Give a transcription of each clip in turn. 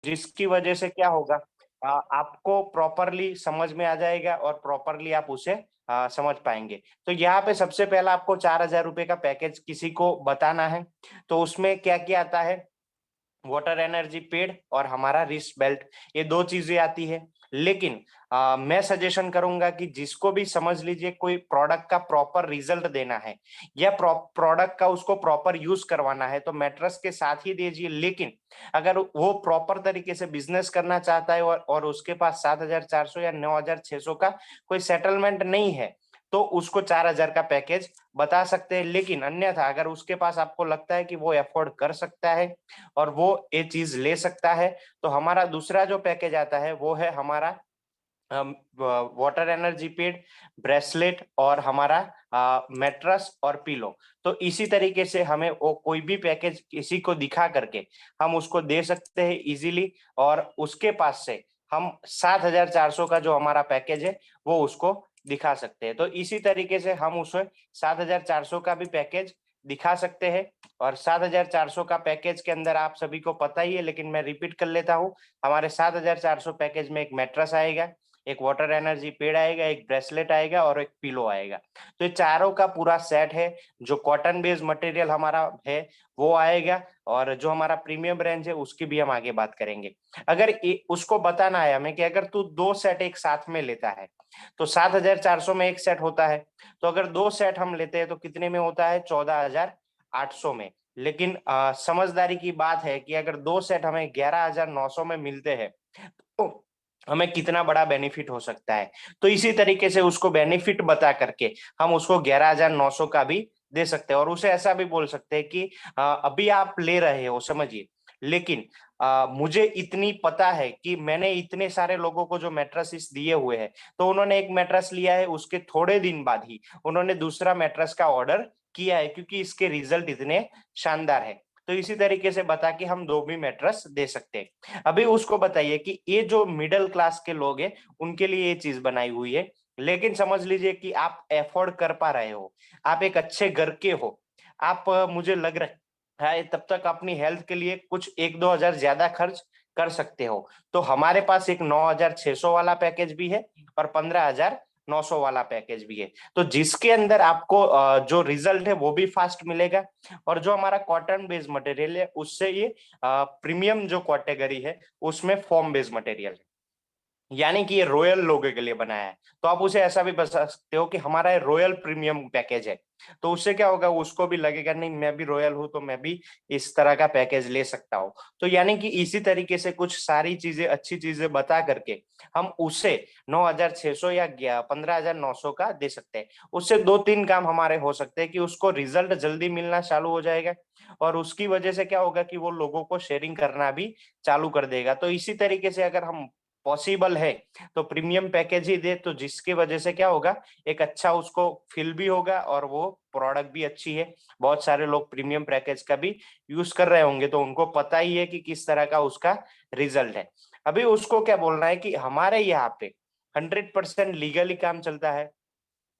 जिसकी वजह से क्या होगा, आपको प्रॉपरली समझ में आ जाएगा और प्रॉपरली आप उसे समझ पाएंगे। तो यहाँ पे सबसे पहला आपको 4,000 रुपए का पैकेज किसी को बताना है, तो उसमें क्या क्या आता है, वाटर एनर्जी पेड और हमारा रिस्ट बेल्ट, ये दो चीजें आती है। लेकिन मैं सजेशन करूंगा कि जिसको भी समझ लीजिए कोई प्रोडक्ट का प्रॉपर रिजल्ट देना है या प्रोडक्ट का उसको प्रॉपर यूज करवाना है तो मैट्रेस के साथ ही दीजिए। लेकिन अगर वो प्रॉपर तरीके से बिजनेस करना चाहता है और उसके पास 7,400 या 9,600 का कोई सेटलमेंट नहीं है तो उसको 4,000 का पैकेज बता सकते हैं। लेकिन अन्यथा अगर उसके पास आपको लगता है कि वो अफोर्ड कर सकता है और वो ये चीज ले सकता है, तो हमारा दूसरा जो पैकेज आता है वो है हमारा वाटर एनर्जी पेड, ब्रेसलेट और हमारा मैट्रेस और पिलो। तो इसी तरीके से हमें वो कोई भी पैकेज किसी को दिखा करके हम उसको दे सकते हैं इजीली, और उसके पास से हम 7,400 का जो हमारा पैकेज है वो उसको दिखा सकते हैं। तो इसी तरीके से हम उसे 7,400 का भी पैकेज दिखा सकते हैं। और 7,400 का पैकेज के अंदर आप सभी को पता ही है, लेकिन मैं रिपीट कर लेता हूँ, हमारे 7,400 पैकेज में एक मैट्रेस आएगा, एक वाटर एनर्जी पेड आएगा, एक ब्रेसलेट आएगा और एक पिलो आएगा। तो ये चारों का पूरा सेट है। जो कॉटन बेस्ड मटेरियल हमारा है वो आएगा, और जो हमारा प्रीमियम रेंज है उसकी भी हम आगे बात करेंगे। अगर उसको बताना है हमें कि अगर तू दो सेट एक साथ में लेता है तो 7,400 में एक सेट होता है, तो अगर दो सेट हम लेते हैं तो कितने में होता है, 14,800 में। लेकिन समझदारी की बात है कि अगर दो सेट हमें 11,900 में मिलते हैं तो हमें कितना बड़ा बेनिफिट हो सकता है। तो इसी तरीके से उसको बेनिफिट बता करके हम उसको 11,900 का भी दे सकते हैं, और उसे ऐसा भी बोल सकते हैं कि अभी आप ले रहे हो समझिए, लेकिन मुझे इतनी पता है कि मैंने इतने सारे लोगों को जो मैट्रेसेस दिए हुए हैं, तो उन्होंने एक मैट्रेस लिया है उसके थोड़े दिन बाद ही उन्होंने दूसरा मैट्रेस का ऑर्डर किया है, क्योंकि इसके रिजल्ट इतने शानदार है। तो इसी तरीके से बता के हम दो भी मैट्रेस दे सकते हैं। अभी उसको बताइए कि ये जो मिडिल क्लास के लोग हैं उनके लिए ये चीज बनाई हुई है, लेकिन समझ लीजिए कि आप एफोर्ड कर पा रहे हो, आप एक अच्छे घर के हो, आप मुझे लग रहा है तब तक अपनी हेल्थ के लिए कुछ 1-2 हजार ज्यादा खर्च कर सकते हो। तो हमारे पास एक 9,600 वाला पैकेज भी है और 15,900 वाला पैकेज भी है। तो जिसके अंदर आपको जो रिजल्ट है वो भी फास्ट मिलेगा, और जो हमारा कॉटन बेस्ड मटेरियल है उससे ये प्रीमियम जो कैटेगरी है उसमें फॉर्म बेस्ड मटेरियल है, यानी कि ये रॉयल लोगों के लिए बनाया है। तो आप उसे ऐसा भी बता सकते हो कि हमारा ये रॉयल प्रीमियम पैकेज है। तो उससे क्या होगा, उसको भी लगेगा नहीं मैं भी रॉयल हूं तो मैं भी इस तरह का पैकेज ले सकता हूँ। तो यानी कि इसी तरीके से कुछ सारी चीजें अच्छी चीजें बता करके हम उसे 9,600 या 15,900 का दे सकते हैं। उससे दो तीन काम हमारे हो सकते हैं कि उसको रिजल्ट जल्दी मिलना चालू हो जाएगा, और उसकी वजह से क्या होगा कि वो लोगों को शेयरिंग करना भी चालू कर देगा। तो इसी तरीके से अगर हम पॉसिबल है तो प्रीमियम पैकेज ही दे, तो जिसकी वजह से क्या होगा, एक अच्छा उसको फील भी होगा और वो प्रोडक्ट भी अच्छी है। बहुत सारे लोग प्रीमियम पैकेज का भी यूज कर रहे होंगे तो उनको पता ही है कि किस तरह का उसका रिजल्ट है। अभी उसको क्या बोलना है कि हमारे यहाँ पे 100% लीगली काम चलता है।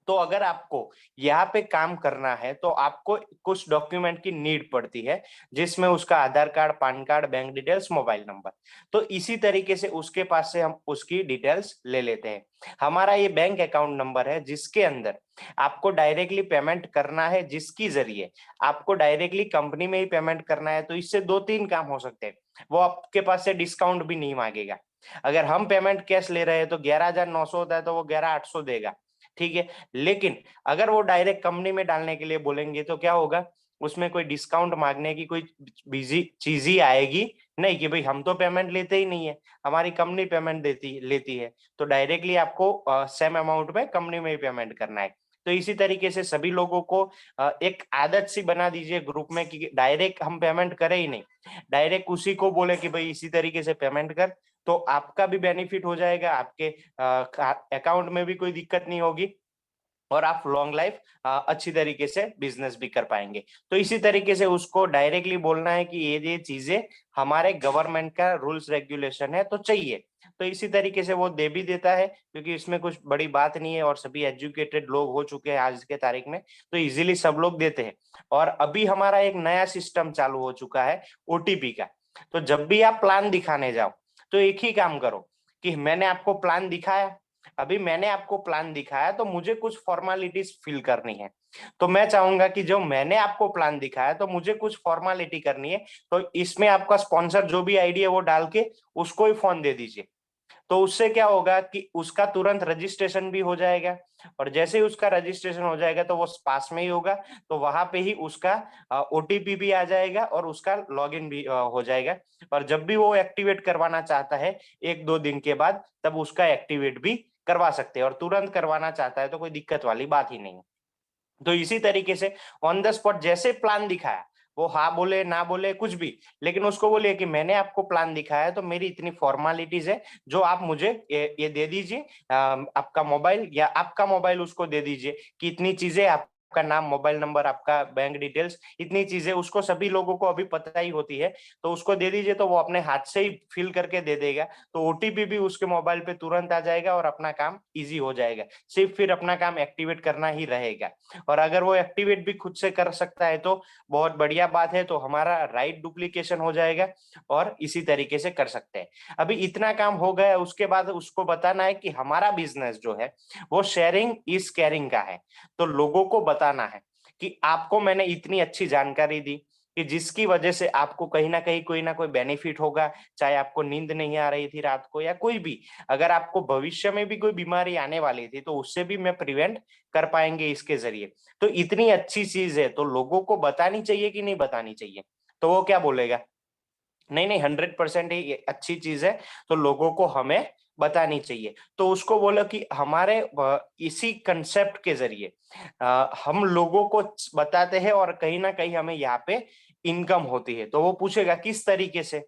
तो अगर आपको यहाँ पे काम करना है तो आपको कुछ डॉक्यूमेंट की नीड पड़ती है, जिसमें उसका Aadhaar card, PAN card, bank details, mobile number. तो इसी तरीके से उसके पास से हम उसकी डिटेल्स ले लेते हैं। हमारा ये बैंक अकाउंट नंबर है जिसके अंदर आपको डायरेक्टली पेमेंट करना है, जिसकी जरिए आपको डायरेक्टली कंपनी में ही पेमेंट करना है। तो इससे दो तीन काम हो सकते हैं, वो आपके पास से डिस्काउंट भी नहीं मांगेगा। अगर हम पेमेंट कैश ले रहे हैं तो 11,900 होता है तो वो 11,800 देगा, ठीक है। लेकिन अगर वो डायरेक्ट कंपनी में डालने के लिए बोलेंगे तो क्या होगा, उसमें कोई डिस्काउंट मांगने की कोई बिजी चीज ही आएगी नहीं, कि भाई हम तो पेमेंट लेते ही नहीं है, हमारी कंपनी पेमेंट देती लेती है। तो डायरेक्टली आपको सेम अमाउंट में कंपनी में ही पेमेंट करना है। तो इसी तरीके से सभी लोगों को एक आदत सी बना दीजिए ग्रुप में कि डायरेक्ट हम पेमेंट करें ही नहीं, डायरेक्ट उसी को बोले कि भाई इसी तरीके से पेमेंट कर। तो आपका भी बेनिफिट हो जाएगा, आपके अकाउंट में भी कोई दिक्कत नहीं होगी, और आप लॉन्ग लाइफ अच्छी तरीके से बिजनेस भी कर पाएंगे। तो इसी तरीके से उसको डायरेक्टली बोलना है कि ये चीजें हमारे गवर्नमेंट का रूल्स रेगुलेशन है तो चाहिए। तो इसी तरीके से वो दे भी देता है, क्योंकि इसमें कुछ बड़ी बात नहीं है और सभी एजुकेटेड लोग हो चुके हैं आज के तारीख में, तो इजीली सब लोग देते हैं। और अभी हमारा एक नया सिस्टम चालू हो चुका है ओटीपी का। तो जब भी आप प्लान दिखाने जाओ तो एक ही काम करो कि मैंने आपको प्लान दिखाया, अभी मैंने आपको प्लान दिखाया तो मुझे कुछ फॉर्मेलिटीज फिल करनी है। तो मैं चाहूंगा कि जो मैंने आपको प्लान दिखाया तो मुझे कुछ फॉर्मेलिटी करनी है, तो इसमें आपका स्पॉन्सर जो भी आईडी है वो डाल के उसको ही फोन दे दीजिए। तो उससे क्या होगा कि उसका तुरंत रजिस्ट्रेशन भी हो जाएगा, और जैसे ही उसका रजिस्ट्रेशन हो जाएगा तो वो पास में ही होगा, तो वहां पे ही उसका ओटीपी भी आ जाएगा और उसका लॉगिन भी हो जाएगा। और जब भी वो एक्टिवेट करवाना चाहता है 1-2 दिन के बाद, तब उसका एक्टिवेट भी करवा सकते हैं, और तुरंत करवाना चाहता है तो कोई दिक्कत वाली बात ही नहीं है। तो इसी तरीके से ऑन द स्पॉट जैसे प्लान दिखाया, वो हाँ बोले ना बोले कुछ भी, लेकिन उसको बोलिए कि मैंने आपको प्लान दिखाया है तो मेरी इतनी फॉर्मेलिटीज है जो आप मुझे ये दे दीजिए, आपका मोबाइल, या आपका मोबाइल उसको दे दीजिए कि इतनी चीजें, आपका नाम, मोबाइल नंबर, आपका बैंक डिटेल्स, इतनी चीजें उसको सभी लोगों को अभी पता ही होती है, तो उसको दे दीजिए तो वो अपने हाथ से ही फिल करके दे देगा। तो ओटीपी भी उसके मोबाइल पे तुरंत आ जाएगा और अपना काम इजी हो जाएगा, सिर्फ फिर अपना काम एक्टिवेट करना ही रहेगा। और अगर वो एक्टिवेट भी खुद से कर सकता है तो बहुत बढ़िया बात है, तो हमारा राइट डुप्लीकेशन हो जाएगा और इसी तरीके से कर सकते हैं। अभी इतना काम हो गया, उसके बाद उसको बताना है कि हमारा बिजनेस जो है वो शेयरिंग इज केयरिंग का है। तो लोगों को बताना है कि आपको मैंने इतनी अच्छी जानकारी दी कि जिसकी वजह से आपको कहीं ना कोई बेनिफिट होगा, चाहे आपको नींद नहीं आ रही थी रात को या कोई भी, अगर आपको भविष्य में भी कोई बीमारी आने वाली थी तो उससे भी मैं प्रिवेंट कर पाएंगे इसके जरिए। तो इतनी अच्छी चीज है तो लोगों को बतानी चाहिए कि नहीं बतानी चाहिए? तो वो क्या बोलेगा, नहीं नहीं 100% ही ये अच्छी चीज है, तो लोगों को हमें बतानी चाहिए। तो उसको बोलो कि हमारे इसी कंसेप्ट के जरिए हम लोगों को बताते हैं और कहीं ना कहीं हमें यहाँ पे इनकम होती है। तो वो पूछेगा किस तरीके से,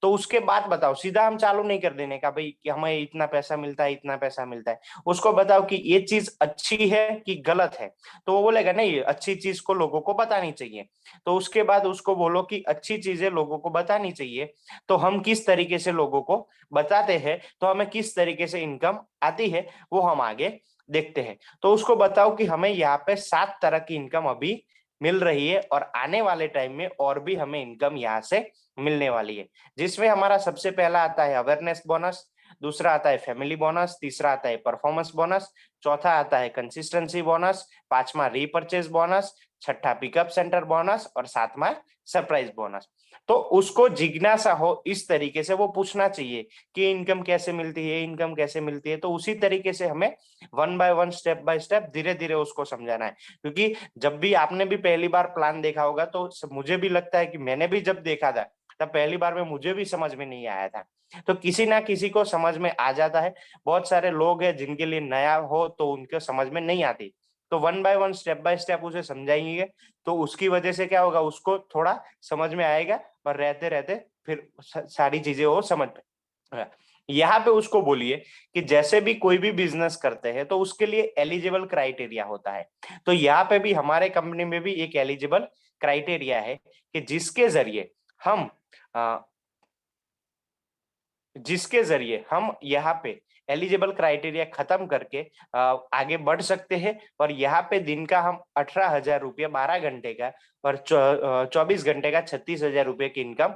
तो उसके बाद बताओ, सीधा हम चालू नहीं कर देने का भाई कि हमें इतना पैसा मिलता है, इतना पैसा मिलता है। उसको बताओ कि ये चीज अच्छी है कि गलत है, तो वो बोलेगा नहीं अच्छी चीज को लोगों को बतानी चाहिए। तो उसके बाद उसको बोलो कि अच्छी चीजें लोगों को बतानी चाहिए, तो हम किस तरीके से लोगों को बताते हैं, तो हमें किस तरीके से इनकम आती है वो हम आगे देखते हैं। तो उसको बताओ कि हमें यहाँ पे 7 तरह की इनकम अभी मिल रही है और आने वाले टाइम में और भी हमें इनकम यहाँ से मिलने वाली है, जिसमें हमारा सबसे पहला आता है अवेयरनेस बोनस, दूसरा आता है फैमिली बोनस, तीसरा आता है परफॉर्मेंस बोनस, चौथा आता है कंसिस्टेंसी बोनस, पांचवा रीपर्चेज बोनस, छठा पिकअप सेंटर बोनस और सातवां सरप्राइज बोनस। तो उसको जिज्ञासा हो इस तरीके से वो पूछना चाहिए कि इनकम कैसे मिलती है, इनकम कैसे मिलती है। तो उसी तरीके से हमें one by one, step by step, धीरे धीरे उसको समझाना है। क्योंकि जब भी आपने भी पहली बार प्लान देखा होगा तो मुझे भी लगता है कि मैंने भी जब देखा था तब पहली बार में मुझे भी समझ में नहीं आया था। तो किसी ना किसी को समझ में आ जाता है, बहुत सारे लोग हैं जिनके लिए नया हो तो उनके समझ में नहीं आती। तो one by one, step by step उसे समझाएंगे तो उसकी वजह से क्या होगा, उसको थोड़ा समझ में आएगा और रहते रहते फिर सारी चीजें वो समझ में। यहाँ पे उसको बोलिए कि जैसे भी कोई भी बिजनेस करते हैं तो उसके लिए एलिजिबल क्राइटेरिया होता है। तो यहाँ पे भी हमारे कंपनी में भी एक एलिजिबल क्राइटेरिया है कि हम अ, जिसके जरिए हम यहाँ पे एलिजिबल क्राइटेरिया खत्म करके आगे बढ़ सकते हैं। और यहाँ पे दिन का हम 18,000 रुपया 12 घंटे का और 24 घंटे का 36,000 रुपये की इनकम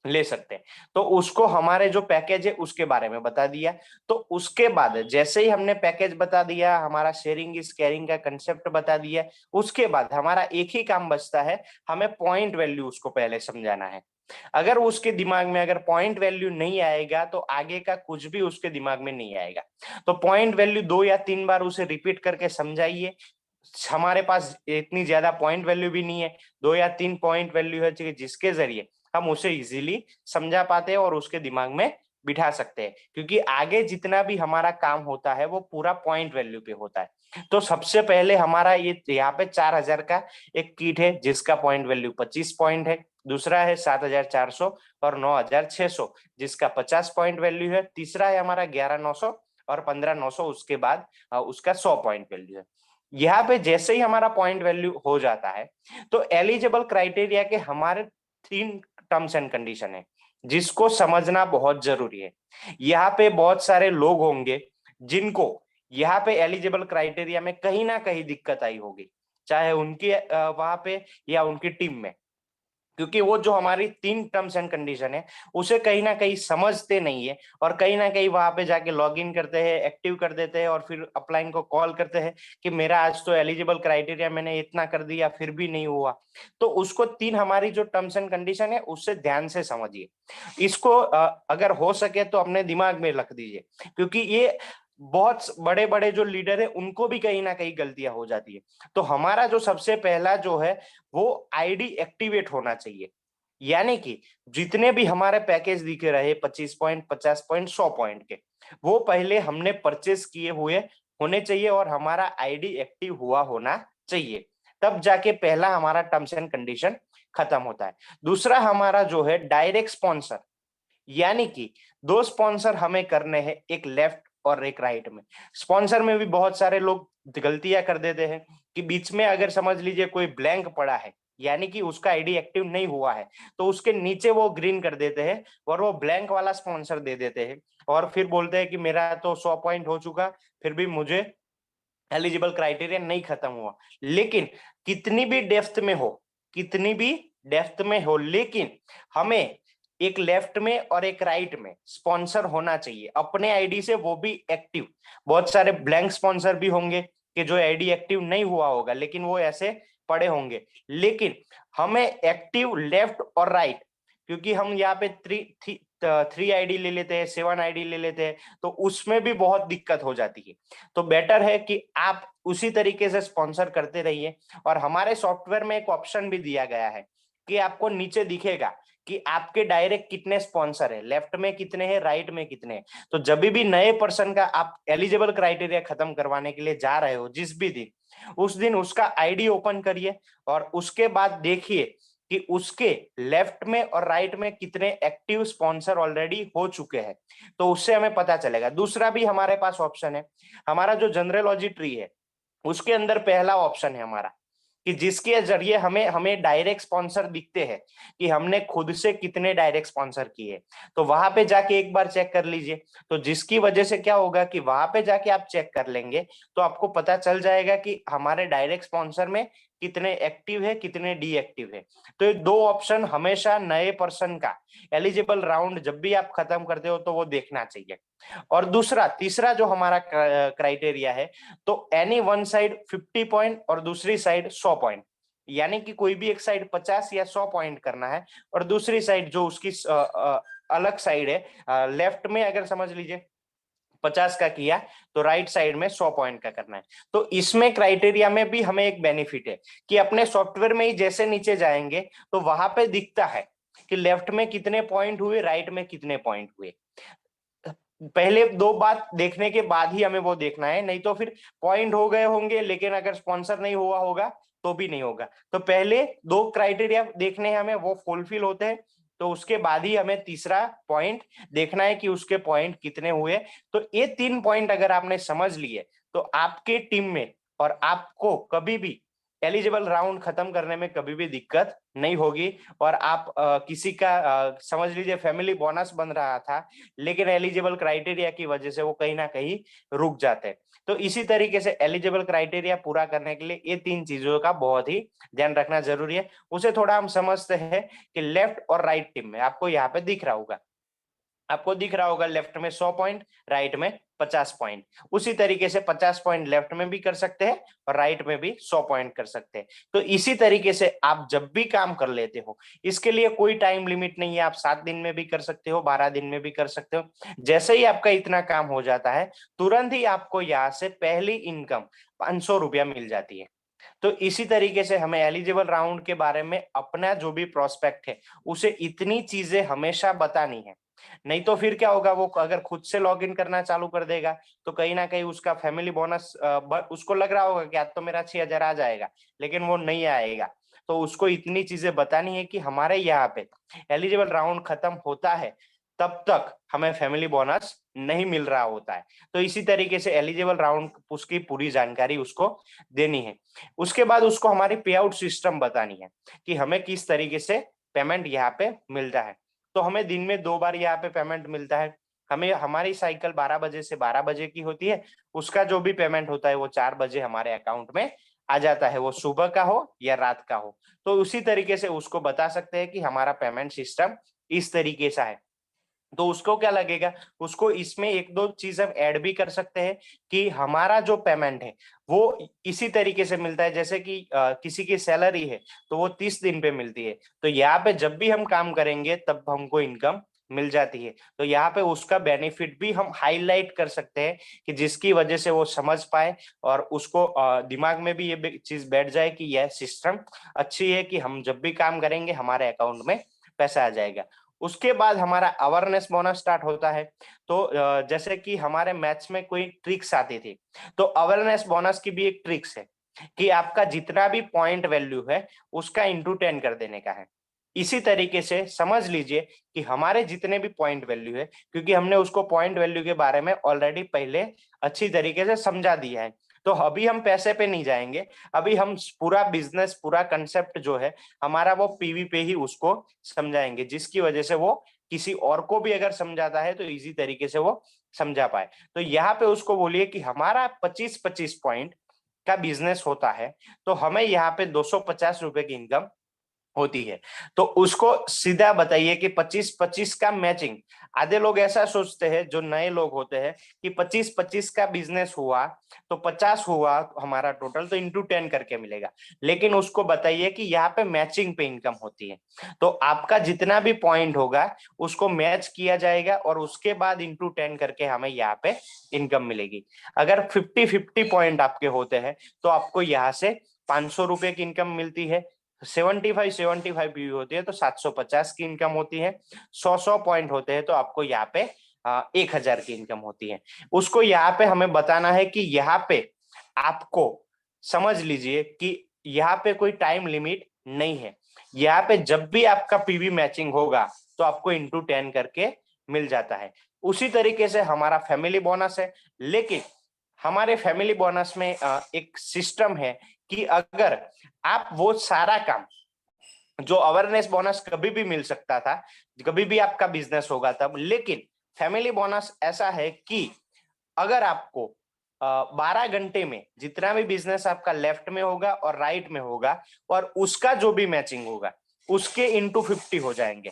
ले सकते हैं। तो उसको हमारे जो पैकेज है उसके बारे में बता दिया। तो उसके बाद जैसे ही हमने पैकेज बता दिया, हमारा शेयरिंग इज केयरिंग का कंसेप्ट बता दिया, उसके बाद हमारा एक ही काम बचता है, हमें पॉइंट वैल्यू उसको पहले समझाना है। अगर उसके दिमाग में अगर पॉइंट वैल्यू नहीं आएगा तो आगे का कुछ भी उसके दिमाग में नहीं आएगा। तो पॉइंट वैल्यू 2 या 3 बार उसे रिपीट करके समझाइए। हमारे पास इतनी ज्यादा पॉइंट वैल्यू भी नहीं है, 2 या 3 पॉइंट वैल्यू है जिसके जरिए हम उसे इजीली समझा पाते हैं और उसके दिमाग में बिठा सकते हैं। क्योंकि आगे जितना भी हमारा काम होता है वो पूरा पॉइंट वैल्यू पे होता है। तो सबसे पहले हमारा ये यहाँ पे 4,000 का एक किट है जिसका पॉइंट वैल्यू 25 पॉइंट है। दूसरा है 7,400 और 9,600 जिसका 50 पॉइंट वैल्यू है। तीसरा है हमारा 11,900 और 15,900, उसके बाद उसका 100 पॉइंट वैल्यू है। यहाँ पे जैसे ही हमारा पॉइंट वैल्यू हो जाता है तो एलिजिबल क्राइटेरिया के हमारे 3 टर्म्स एंड कंडीशन है जिसको समझना बहुत जरूरी है। यहाँ पे बहुत सारे लोग होंगे जिनको यहाँ पे एलिजिबल क्राइटेरिया में कहीं ना कहीं दिक्कत आई होगी, चाहे उनकी वहां पे या उनकी टीम में। क्योंकि वो जो हमारी 3 टर्म्स एंड कंडीशन है उसे कहीं ना कहीं समझते नहीं है, और कहीं ना कहीं वहां पे जाके लॉग इन करते हैं, एक्टिव कर देते हैं, और फिर अपलाइन को कॉल करते हैं कि मेरा आज तो एलिजिबल क्राइटेरिया मैंने इतना कर दिया फिर भी नहीं हुआ। तो उसको 3 हमारी जो टर्म्स एंड कंडीशन है उससे ध्यान से समझिए। इसको अगर हो सके तो अपने दिमाग में रख दीजिए, क्योंकि ये बहुत बड़े बड़े जो लीडर है उनको भी कहीं ना कहीं गलतियां हो जाती है। तो हमारा जो सबसे पहला जो है वो आईडी एक्टिवेट होना चाहिए। यानी कि जितने भी हमारे पैकेज दिखे रहे 25 पॉइंट, 50 पॉइंट, 100 पॉइंट के, वो पहले हमने परचेस किए हुए होने चाहिए और हमारा आईडी एक्टिव हुआ होना चाहिए। तब जाके पहला हमारा टर्म्स एंड कंडीशन खत्म होता है। दूसरा हमारा जो है डायरेक्ट स्पॉन्सर, यानी कि 2 स्पॉन्सर हमें करने हैं, एक लेफ्ट और एक राइट में। स्पॉन्सर में भी बहुत सारे लोग गलतियां कर देते हैं कि बीच में अगर समझ लीजिए कोई ब्लैंक पड़ा है, यानी कि उसका आईडी एक्टिव नहीं हुआ है, तो उसके नीचे वो ग्रीन कर देते हैं और वो ब्लैंक वाला स्पॉन्सर दे देते हैं, और फिर बोलते हैं कि मेरा तो 100 पॉइंट हो चुका, फिर भी मुझे एलिजिबल क्राइटेरिया नहीं खत्म हुआ। लेकिन कितनी भी डेप्थ में हो, कितनी भी डेप्थ में हो, लेकिन हमें एक लेफ्ट में और एक राइट में स्पॉन्सर होना चाहिए अपने आईडी से, वो भी एक्टिव। बहुत सारे ब्लैंक स्पॉन्सर भी होंगे कि जो आईडी एक्टिव नहीं हुआ होगा, लेकिन वो ऐसे पड़े होंगे। लेकिन हमें एक्टिव लेफ्ट और राइट, क्योंकि हम यहाँ पे 3 आईडी ले लेते हैं, 7 आईडी ले लेते हैं, तो उसमें भी बहुत दिक्कत हो जाती है। तो बेटर है कि आप उसी तरीके से स्पॉन्सर करते रहिए। और हमारे सॉफ्टवेयर में एक ऑप्शन भी दिया गया है कि आपको नीचे दिखेगा कि आपके डायरेक्ट कितने स्पॉन्सर है, लेफ्ट में कितने हैं, राइट में कितने हैं। तो जब भी नए पर्सन का आप एलिजिबल क्राइटेरिया खत्म करवाने के लिए जा रहे हो, जिस भी दिन, उस दिन उसका आईडी ओपन करिए और उसके बाद देखिए कि उसके लेफ्ट में और राइट में कितने एक्टिव स्पॉन्सर ऑलरेडी हो चुके हैं। तो उससे हमें पता चलेगा। दूसरा भी हमारे पास ऑप्शन है, हमारा जो जनरलॉजी ट्री है उसके अंदर पहला ऑप्शन है हमारा कि जिसके जरिए हमें हमें डायरेक्ट स्पॉन्सर दिखते हैं कि हमने खुद से कितने डायरेक्ट स्पॉन्सर किए। तो वहां पे जाके एक बार चेक कर लीजिए। तो जिसकी वजह से क्या होगा कि वहां पे जाके आप चेक कर लेंगे तो आपको पता चल जाएगा कि हमारे डायरेक्ट स्पॉन्सर में कितने एक्टिव है, कितने डीएक्टिव है। तो ये 2 ऑप्शन हमेशा नए पर्सन का एलिजिबल राउंड जब भी आप खत्म करते हो तो वो देखना चाहिए। और दूसरा तीसरा जो हमारा क्राइटेरिया है, तो एनी वन साइड 50 पॉइंट और दूसरी साइड 100 पॉइंट, यानी कि कोई भी एक साइड 50 या 100 पॉइंट करना है, और दूसरी साइड जो उसकी अलग साइड है, लेफ्ट में अगर समझ लीजिए 50 का किया तो राइट साइड में 100 पॉइंट का करना है। तो इसमें क्राइटेरिया में भी हमें एक बेनिफिट है कि अपने सॉफ्टवेयर में ही जैसे नीचे जाएंगे तो वहां पे दिखता है कि लेफ्ट में कितने पॉइंट हुए, राइट में कितने पॉइंट हुए। पहले 2 बात देखने के बाद ही हमें वो देखना है, नहीं तो फिर पॉइंट हो गए होंगे लेकिन अगर स्पॉन्सर नहीं हुआ होगा तो भी नहीं होगा। तो पहले 2 क्राइटेरिया देखने हैं हमें, वो फुलफिल होते हैं, तो उसके बाद ही हमें तीसरा पॉइंट देखना है कि उसके पॉइंट कितने हुए। तो ये 3 पॉइंट अगर आपने समझ लिए तो आपके टीम में और आपको कभी भी एलिजिबल राउंड खत्म करने में कभी भी दिक्कत नहीं होगी। और आप किसी का समझ लीजिए फैमिली बोनस बन रहा था, लेकिन एलिजिबल क्राइटेरिया की वजह से वो कहीं ना कहीं रुक जाते हैं। तो इसी तरीके से एलिजिबल क्राइटेरिया पूरा करने के लिए ये 3 चीजों का बहुत ही ध्यान रखना जरूरी है। उसे थोड़ा हम समझते हैं कि लेफ्ट और राइट टीम में आपको यहाँ पे दिख रहा होगा, आपको दिख रहा होगा लेफ्ट में 100 पॉइंट, राइट में 50 पॉइंट। उसी तरीके से 50 पॉइंट लेफ्ट में भी कर सकते हैं और राइट में भी 100 पॉइंट कर सकते हैं। तो इसी तरीके से आप जब भी काम कर लेते हो, इसके लिए कोई टाइम लिमिट नहीं है, आप 7 दिन में भी कर सकते हो, 12 दिन में भी कर सकते हो। जैसे ही आपका इतना काम हो जाता है तुरंत ही आपको यहाँ से पहली इनकम 500 रुपया मिल जाती है। तो इसी तरीके से हमें एलिजिबल राउंड के बारे में अपना जो भी प्रोस्पेक्ट है उसे इतनी चीजें हमेशा बतानी है। नहीं तो फिर क्या होगा, वो अगर खुद से लॉग इन करना चालू कर देगा तो कहीं ना कहीं उसका फैमिली बोनस उसको लग रहा होगा कि आज तो मेरा 6,000 आ जाएगा, लेकिन वो नहीं आएगा। तो उसको इतनी चीजें बतानी है कि हमारे यहाँ पे एलिजिबल राउंड खत्म होता है तब तक हमें फैमिली बोनस नहीं मिल रहा होता है। तो इसी तरीके से एलिजिबल राउंड उसकी पूरी जानकारी उसको देनी है। उसके बाद उसको हमारी पे आउट सिस्टम बतानी है कि हमें किस तरीके से पेमेंट यहाँ पे मिलता है। तो हमें दिन में 2 बार यहाँ पे पेमेंट मिलता है। हमें हमारी साइकिल 12 बजे से 12 बजे की होती है, उसका जो भी पेमेंट होता है वो 4 बजे हमारे अकाउंट में आ जाता है, वो सुबह का हो या रात का हो, तो उसी तरीके से उसको बता सकते हैं कि हमारा पेमेंट सिस्टम इस तरीके से है। तो उसको क्या लगेगा, उसको इसमें एक दो चीज हम ऐड भी कर सकते हैं कि हमारा जो पेमेंट है वो इसी तरीके से मिलता है, जैसे कि किसी की सैलरी है तो वो 30 दिन पे मिलती है, तो यहाँ पे जब भी हम काम करेंगे तब हमको इनकम मिल जाती है। तो यहाँ पे उसका बेनिफिट भी हम हाईलाइट कर सकते हैं कि जिसकी वजह से वो समझ पाए और उसको दिमाग में भी ये चीज बैठ जाए कि यह सिस्टम अच्छी है कि हम जब भी काम करेंगे हमारे अकाउंट में पैसा आ जाएगा। उसके बाद हमारा अवेयरनेस बोनस स्टार्ट होता है। तो जैसे कि हमारे मैथ्स में कोई ट्रिक्स आती थी, तो अवेयरनेस बोनस की भी एक ट्रिक्स है कि आपका जितना भी पॉइंट वैल्यू है उसका इंटू 10 कर देने का है। इसी तरीके से समझ लीजिए कि हमारे जितने भी पॉइंट वैल्यू है, क्योंकि हमने उसको पॉइंट वैल्यू के बारे में ऑलरेडी पहले अच्छी तरीके से समझा दिया है, तो अभी हम पैसे पे नहीं जाएंगे। अभी हम पूरा बिजनेस, पूरा कंसेप्ट जो है हमारा, वो पीवी पे ही उसको समझाएंगे, जिसकी वजह से वो किसी और को भी अगर समझाता है तो इजी तरीके से वो समझा पाए। तो यहाँ पे उसको बोलिए कि हमारा 25-25 पॉइंट का बिजनेस होता है, तो हमें यहाँ पे 250 रुपए की इनकम होती है। तो उसको सीधा बताइए कि 25-25 का मैचिंग। आधे लोग ऐसा सोचते हैं, जो नए लोग होते हैं, कि 25-25 का बिजनेस हुआ तो 50 हुआ हमारा टोटल, तो इंटू 10 करके मिलेगा। लेकिन उसको बताइए कि यहाँ पे मैचिंग पे इनकम होती है, तो आपका जितना भी पॉइंट होगा उसको मैच किया जाएगा और उसके बाद इंटू 10 करके हमें यहाँ पे इनकम मिलेगी। अगर 50-50 पॉइंट आपके होते हैं तो आपको यहाँ से 500 रुपए की इनकम मिलती है। 75-75 पीवी होती है तो 750 की इनकम होती है। 100 पॉइंट होते हैं तो आपको यहाँ पे 1000 की इनकम होती है। उसको यहाँ पे हमें बताना है कि यहाँ पे आपको समझ लीजिए कि यहाँ पे कोई टाइम लिमिट नहीं है। यहाँ पे जब भी आपका पीवी मैचिंग होगा तो आपको इंटू 10 करके मिल जाता है। उसी तरीके से हमारा फैमिली बोनस है, लेकिन हमारे फैमिली बोनस में एक सिस्टम है कि अगर आप वो सारा काम, जो अवेयरनेस बोनस कभी भी मिल सकता था, कभी भी आपका बिजनेस होगा तब, लेकिन फैमिली बोनस ऐसा है कि अगर आपको 12 घंटे में जितना भी बिजनेस आपका लेफ्ट में होगा और राइट में होगा और उसका जो भी मैचिंग होगा उसके इंटू 50 हो जाएंगे।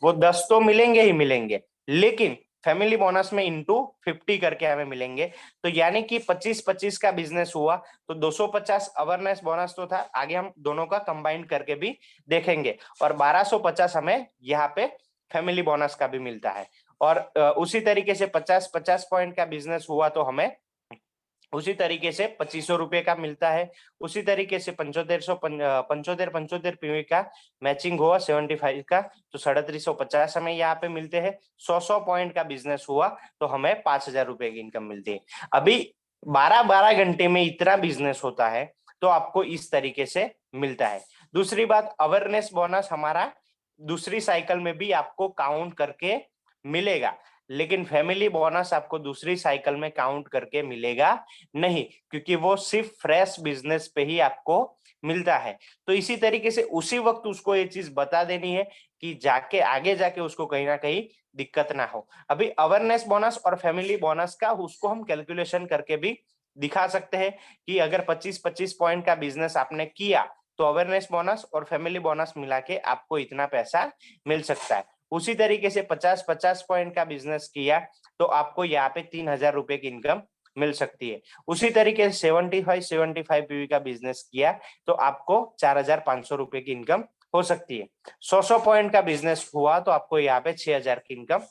वो 10 तो मिलेंगे ही मिलेंगे, लेकिन फैमिली बोनस में इंटू 50 करके हमें मिलेंगे। तो यानी कि 25-25 का बिजनेस हुआ तो 250 अवेयरनेस बोनस तो था, आगे हम दोनों का कंबाइन करके भी देखेंगे, और 1250 हमें यहाँ पे फैमिली बोनस का भी मिलता है। और उसी तरीके से 50-50 पॉइंट का बिजनेस हुआ तो हमें उसी तरीके से 2500 रुपए का मिलता है। उसी तरीके से 75 पीवी का मैचिंग हुआ 75 का तो 3750 हमें यहाँ पे मिलते हैं। 100 पॉइंट का बिजनेस हुआ तो हमें 5000 रुपए की इनकम मिलती है। अभी 12-12 घंटे में इतना बिजनेस होता है तो आपको इस तरीके से मिलता है। दूसरी बात, अवेयरनेस बोनस हमारा दूसरी साइकिल में भी आपको काउंट करके मिलेगा, लेकिन फैमिली बोनस आपको दूसरी साइकिल में काउंट करके मिलेगा नहीं, क्योंकि वो सिर्फ फ्रेश बिजनेस पे ही आपको मिलता है। तो इसी तरीके से उसी वक्त उसको ये चीज बता देनी है कि जाके आगे जाके उसको कहीं ना कहीं दिक्कत ना हो। अभी अवेयरनेस बोनस और फैमिली बोनस का उसको हम कैलकुलेशन करके भी दिखा सकते हैं कि अगर 25-25 पॉइंट का बिजनेस आपने किया तो अवेयरनेस बोनस और फैमिली बोनस मिला के आपको इतना पैसा मिल सकता है। उसी तरीके से 50-50 पॉइंट का बिजनेस किया तो आपको यहाँ पे 3000 रुपए की इनकम मिल सकती है। उसी तरीके से 75-75 पीवी का बिजनेस किया तो आपको 4500 रुपए की इनकम हो सकती है। 100 पॉइंट का बिजनेस हुआ तो आपको यहाँ पे 6000 की इनकम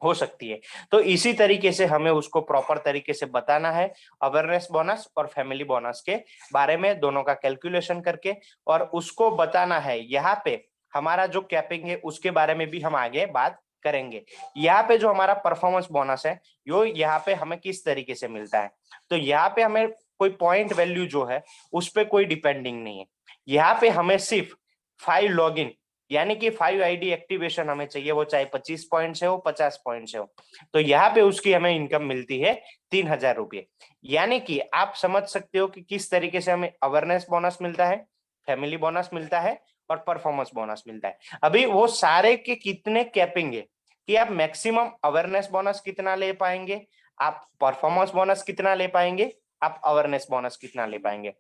हो सकती है। तो इसी तरीके से हमें उसको प्रॉपर तरीके से बताना है अवेयरनेस बोनस और फैमिली बोनस के बारे में, दोनों का कैलकुलेशन करके, और उसको बताना है यहाँ पे हमारा जो कैपिंग है उसके बारे में भी हम आगे बात करेंगे। यहाँ पे जो हमारा परफॉर्मेंस बोनस है यो यहाँ पे हमें किस तरीके से मिलता है, तो यहाँ पे हमें कोई पॉइंट वैल्यू जो है उस पर कोई डिपेंडिंग नहीं है। यहाँ पे हमें सिर्फ 5 लॉगिन यानी कि 5 आईडी एक्टिवेशन हमें चाहिए, वो चाहे 25 पॉइंट से हो 50 पॉइंट से हो, तो यहाँ पे उसकी हमें इनकम मिलती है 3000 रुपये। यानी कि आप समझ सकते हो कि किस तरीके से हमें अवेयरनेस बोनस मिलता है, फैमिली बोनस मिलता है और परफॉर्मेंस बोनस मिलता है। अभी वो सारे के कितने कैपिंग है कि आप मैक्सिमम अवेयरनेस बोनस कितना ले पाएंगे, आप परफॉर्मेंस बोनस कितना ले पाएंगे, आप अवेयरनेस बोनस कितना ले पाएंगे।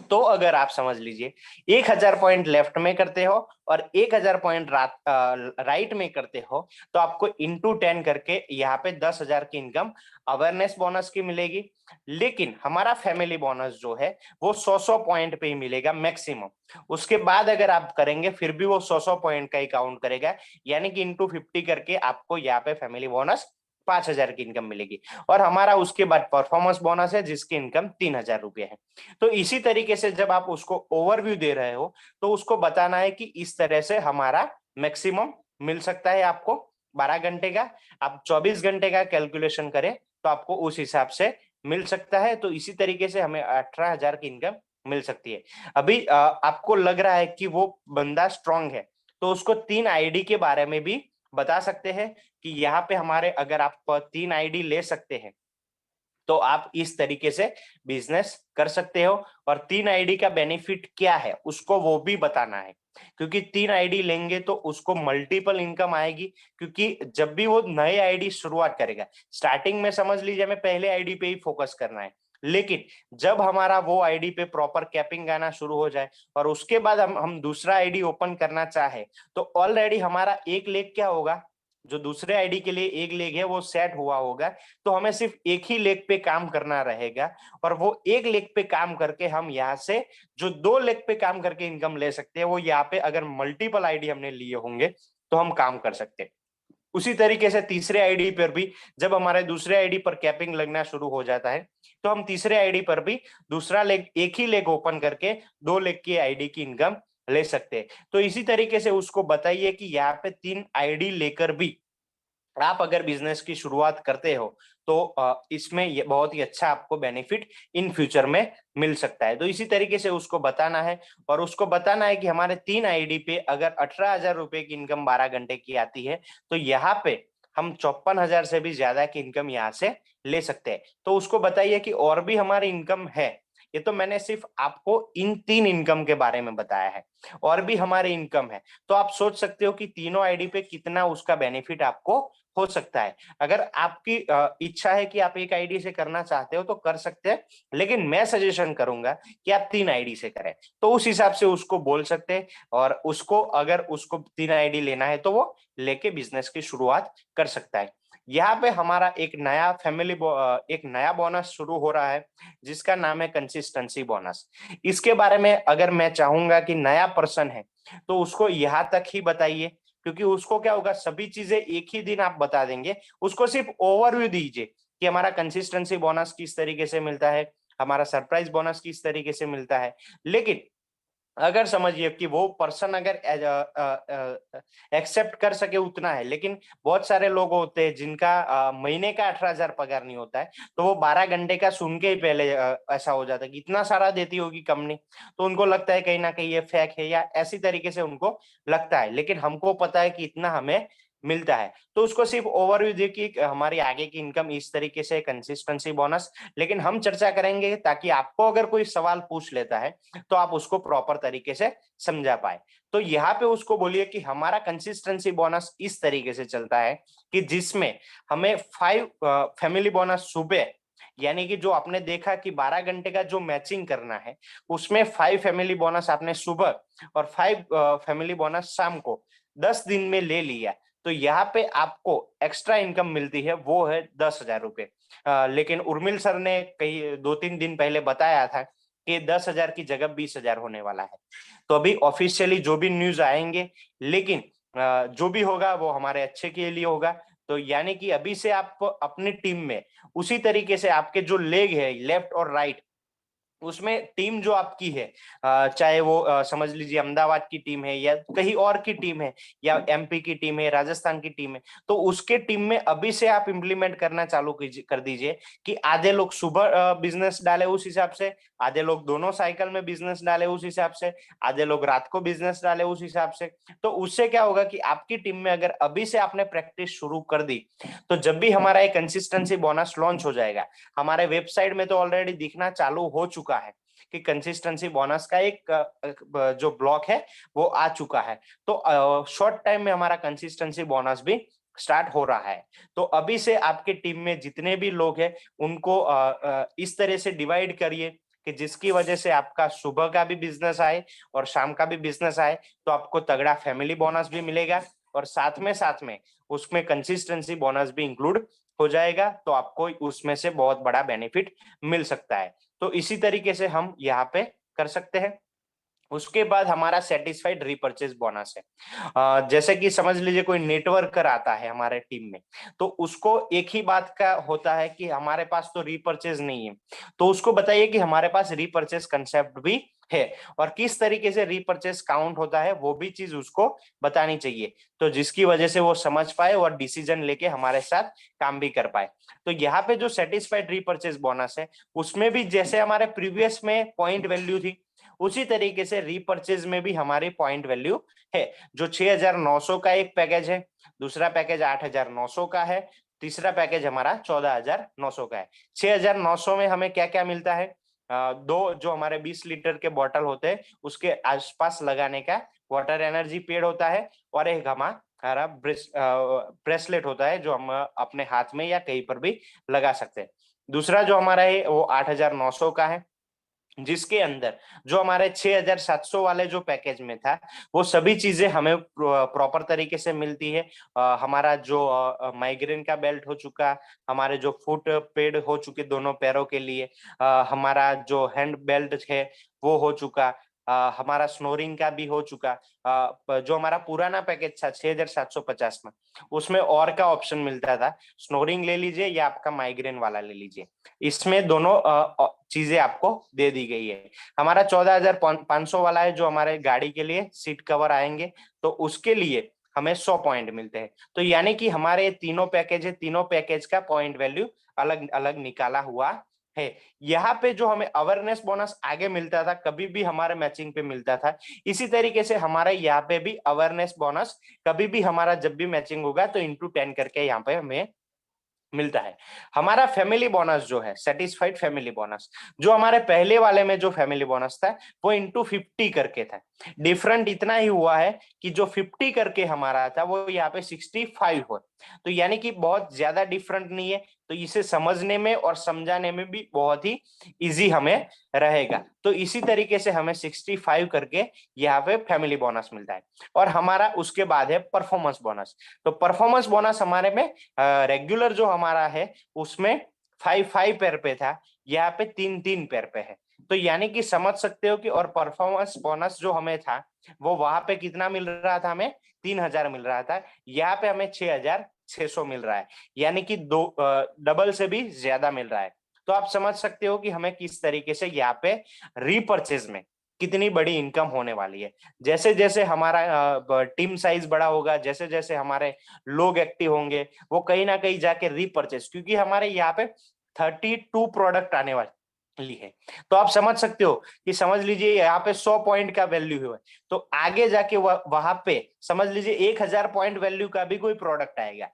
तो अगर आप समझ लीजिए 1000 पॉइंट लेफ्ट में करते हो और 1000 पॉइंट राइट में करते हो, तो आपको इंटू 10 करके यहाँ पे 10,000 की इनकम अवेयरनेस बोनस की मिलेगी। लेकिन हमारा फैमिली बोनस जो है वो 100 पॉइंट पे ही मिलेगा मैक्सिमम। उसके बाद अगर आप करेंगे फिर भी वो 100 पॉइंट का ही काउंट करेगा, यानी कि इंटू 50 करके आपको यहाँ पे फैमिली बोनस 5,000 की इनकम मिलेगी। और हमारा उसके बाद परफॉर्मेंस बोनस है जिसकी इनकम 3,000 रुपये है। तो इसी तरीके से जब आप उसको ओवरव्यू दे रहे हो तो उसको बताना है कि इस तरह से हमारा मैक्सिमम मिल सकता है आपको 12 घंटे का। आप 24 घंटे का कैलकुलेशन करें तो आपको उस हिसाब से मिल सकता है। तो इसी तरीके से हमें 18,000 की इनकम मिल सकती है। अभी आपको लग रहा है कि वो बंदा स्ट्रांग है, तो उसको 3 आईडी के बारे में भी बता सकते हैं कि यहाँ पे हमारे अगर आप 3 आईडी ले सकते हैं तो आप इस तरीके से बिजनेस कर सकते हो। और 3 आईडी का बेनिफिट क्या है उसको वो भी बताना है, क्योंकि 3 आईडी लेंगे तो उसको मल्टीपल इनकम आएगी। क्योंकि जब भी वो नए आईडी शुरुआत करेगा, स्टार्टिंग में समझ लीजिए हमें पहले आईडी पे ही फोकस करना है, लेकिन जब हमारा वो आईडी पे प्रॉपर कैपिंग आना शुरू हो जाए और उसके बाद हम दूसरा आईडी ओपन करना चाहे, तो ऑलरेडी हमारा एक लेग क्या होगा, जो दूसरे आईडी के लिए एक लेग है वो सेट हुआ होगा। तो हमें सिर्फ एक ही लेग पे काम करना रहेगा, और वो एक लेग पे काम करके हम यहाँ से जो 2 लेग पे काम करके इनकम ले सकते हैं, वो यहाँ पे अगर मल्टीपल आईडी हमने लिए होंगे तो हम काम कर सकते हैं। उसी तरीके से तीसरे आईडी पर भी जब हमारे दूसरे आईडी पर कैपिंग लगना शुरू हो जाता है, तो हम तीसरे आईडी पर भी दूसरा लेग, एक ही लेग ओपन करके 2 लेग की आईडी की इनकम ले सकते हैं। तो इसी तरीके से उसको बताइए कि यहाँ पे 3 आईडी लेकर भी आप अगर बिजनेस की शुरुआत करते हो तो इसमें ये बहुत ही अच्छा आपको बेनिफिट इन फ्यूचर में मिल सकता है। तो इसी तरीके से उसको बताना है, और उसको बताना है कि हमारे 3 आईडी पे अगर 18,000 रुपए की इनकम 12 घंटे की आती है, तो यहाँ पे हम 54,000 से भी ज्यादा की इनकम यहाँ से ले सकते हैं। तो उसको बताइए कि और भी हमारी इनकम है। ये तो मैंने सिर्फ आपको इन 3 इनकम के बारे में बताया है, और भी हमारी इनकम है। तो आप सोच सकते हो कि तीनों आईडी पे कितना उसका बेनिफिट आपको हो सकता है। अगर आपकी इच्छा है कि आप एक आईडी से करना चाहते हो तो कर सकते हैं, लेकिन मैं सजेशन करूंगा कि आप 3 आईडी से करें। तो उस हिसाब से उसको बोल सकते हैं, और उसको अगर उसको 3 आईडी लेना है तो वो लेके बिजनेस की शुरुआत कर सकता है। यहाँ पे हमारा एक नया बोनस शुरू हो रहा है जिसका नाम है कंसिस्टेंसी बोनस। इसके बारे में अगर मैं चाहूंगा कि नया पर्सन है तो उसको यहाँ तक ही बताइए, क्योंकि उसको क्या होगा, सभी चीजें एक ही दिन आप बता देंगे। उसको सिर्फ ओवरव्यू दीजिए कि हमारा कंसिस्टेंसी बोनस किस तरीके से मिलता है, हमारा सरप्राइज बोनस किस तरीके से मिलता है। लेकिन अगर समझिए कि वो पर्सन अगर एक्सेप्ट कर सके उतना है, लेकिन बहुत सारे लोग होते हैं जिनका महीने का 18,000 पगार नहीं होता है, तो वो 12 घंटे का सुन के ही पहले ऐसा हो जाता है कि इतना सारा देती होगी कंपनी, तो उनको लगता है कहीं ना कहीं ये फेक है, या ऐसी तरीके से उनको लगता है। लेकिन हमको पता है कि इतना हमें मिलता है। तो उसको सिर्फ ओवरव्यू देखिए कि हमारी आगे की इनकम इस तरीके से, कंसिस्टेंसी बोनस। लेकिन हम चर्चा करेंगे ताकि आपको अगर कोई सवाल पूछ लेता है तो आप उसको प्रॉपर तरीके से समझा पाए। तो यहाँ पे उसको बोलिए कि हमारा कंसिस्टेंसी बोनस इस तरीके से चलता है कि जिसमें हमें 5 फैमिली बोनस सुबह, यानी कि जो आपने देखा कि 12 घंटे का जो मैचिंग करना है उसमें 5 फैमिली बोनस आपने सुबह और 5 फैमिली बोनस शाम को 10 दिन में ले लिया, तो यहाँ पे आपको एक्स्ट्रा इनकम मिलती है, वो है 10,000 रुपए। लेकिन उर्मिल सर ने कई 2-3 दिन पहले बताया था कि 10,000 की जगह 20,000 होने वाला है। तो अभी ऑफिशियली जो भी न्यूज आएंगे, लेकिन जो भी होगा वो हमारे अच्छे के लिए होगा। तो यानी कि अभी से आप अपनी टीम में उसी तरीके से आपके जो लेग है लेफ्ट और राइट, उसमें टीम जो आपकी है, चाहे वो समझ लीजिए अहमदाबाद की टीम है या कहीं और की टीम है, या एमपी की टीम है, राजस्थान की टीम है, तो उसके टीम में अभी से आप इम्प्लीमेंट करना चालू कर दीजिए कि आधे लोग सुबह बिजनेस डाले उस हिसाब से, आधे लोग दोनों साइकिल में बिजनेस डाले उस हिसाब से, आधे लोग रात को बिजनेस डाले उस हिसाब से। तो उससे क्या होगा कि आपकी टीम में अगर अभी से आपने प्रैक्टिस शुरू कर दी, तो जब भी हमारा एक कंसिस्टेंसी बोनस लॉन्च हो जाएगा, हमारे वेबसाइट में तो ऑलरेडी दिखना चालू हो चुका है कि कंसिस्टेंसी बोनस का एक जो ब्लॉक है वो आ चुका है। तो शॉर्ट टाइम में हमारा कंसिस्टेंसी बोनस भी स्टार्ट हो रहा है। तो अभी से आपके टीम में जितने भी लोग हैं उनको इस तरह से डिवाइड करिए कि जिसकी वजह से आपका सुबह का भी बिजनेस आए और शाम का भी बिजनेस आए, तो आपको तगड़ा फैमिली बोनस भी मिलेगा और साथ में उसमें कंसिस्टेंसी बोनस भी इंक्लूड हो जाएगा, तो आपको उसमें से बहुत बड़ा बेनिफिट मिल सकता है। तो इसी तरीके से हम यहाँ पे कर सकते हैं। उसके बाद हमारा सेटिस्फाइड रीपरचेज बोनस है। जैसे कि समझ लीजिए कोई नेटवर्कर आता है हमारे टीम में, तो उसको एक ही बात का होता है कि हमारे पास तो रीपरचेज नहीं है, तो उसको बताइए कि हमारे पास रीपरचेज कंसेप्ट भी है और किस तरीके से रीपरचेज काउंट होता है वो भी चीज उसको बतानी चाहिए, तो जिसकी वजह से वो समझ पाए और डिसीजन लेके हमारे साथ काम भी कर पाए। तो यहाँ पे जो सेटिस्फाइड रीपरचेज बोनस है, उसमें भी जैसे हमारे प्रीवियस में पॉइंट वैल्यू थी, उसी तरीके से रीपरचेज में भी हमारी पॉइंट वैल्यू है। जो 6,900 का एक पैकेज है, दूसरा पैकेज 8,900 का है, तीसरा पैकेज हमारा 14,900 का है। 6,900 में हमें क्या क्या मिलता है? दो जो हमारे 20 लीटर के बॉटल होते हैं उसके आसपास लगाने का वाटर एनर्जी पेड़ होता है, और एक हमारा ब्रेसलेट होता है जो हम अपने हाथ में या कहीं पर भी लगा सकते हैं। दूसरा जो हमारा है वो 8,900 का है, जिसके अंदर जो हमारे 6,700 वाले जो पैकेज में था, वो सभी चीजें हमें प्रॉपर तरीके से मिलती है। हमारा जो माइग्रेन का बेल्ट हो चुका, हमारे जो फुट पेड हो चुके दोनों पैरों के लिए, हमारा जो हैंड बेल्ट है वो हो चुका, हमारा स्नोरिंग का भी हो चुका। जो हमारा पुराना पैकेज था 6,750 में, उसमें और का ऑप्शन मिलता था, स्नोरिंग ले लीजिए या आपका माइग्रेन वाला ले लीजिए। इसमें दोनों चीजें आपको दे दी गई है। हमारा 14,500 वाला है जो हमारे गाड़ी के लिए सीट कवर आएंगे, तो उसके लिए हमें 100 पॉइंट मिलते हैं। तो यानी कि हमारे तीनों पैकेज है, तीनों पैकेज का पॉइंट वैल्यू अलग अलग निकाला हुआ है। यहाँ पे जो हमें अवेयरनेस बोनस आगे मिलता था, कभी भी हमारे मैचिंग पे मिलता था, इसी तरीके से हमारा यहाँ पे भी अवेयरनेस बोनस कभी भी हमारा जब भी मैचिंग होगा तो इंटू 10 करके यहाँ पे हमें मिलता है। हमारा फैमिली बोनस जो है, सेटिस्फाइड फैमिली बोनस, जो हमारे पहले वाले में जो फैमिली बोनस था वो इंटू 50 करके था। डिफरेंट इतना ही हुआ है कि जो 50 करके हमारा था वो यहाँ पे 65 हो, तो यानी कि बहुत ज्यादा डिफरेंट नहीं है, तो इसे समझने में और समझाने में भी बहुत ही इजी हमें रहेगा। तो इसी तरीके से हमें 65 करके यहाँ पे फैमिली बोनस मिलता है। और हमारा उसके बाद है परफॉर्मेंस बोनस। तो परफॉर्मेंस बोनस हमारे में रेगुलर जो हमारा है उसमें 5-5 पैर पे था, यहाँ पे 3-3 पैर पे है। तो यानी कि समझ सकते हो कि और परफॉर्मेंस बोनस जो हमें था वो वहां पे कितना मिल रहा था, हमें 3,000 मिल रहा था, यहाँ पे हमें 6,600 मिल रहा है, यानी कि दो डबल से भी ज्यादा मिल रहा है। तो आप समझ सकते हो कि हमें किस तरीके से यहाँ पे रीपर्चेज में कितनी बड़ी इनकम होने वाली है। जैसे जैसे हमारा टीम साइज बड़ा होगा, जैसे जैसे हमारे लोग एक्टिव होंगे, वो कहीं ना कहीं जाके रीपर्चेस, क्योंकि हमारे यहाँ पे 32 प्रोडक्ट आने वाली है, तो आप समझ सकते हो कि समझ लीजिए यहाँ पे 100 पॉइंट का वैल्यू है, तो आगे जाके वहां पे समझ लीजिए 1,000 पॉइंट वैल्यू का भी कोई प्रोडक्ट आएगा,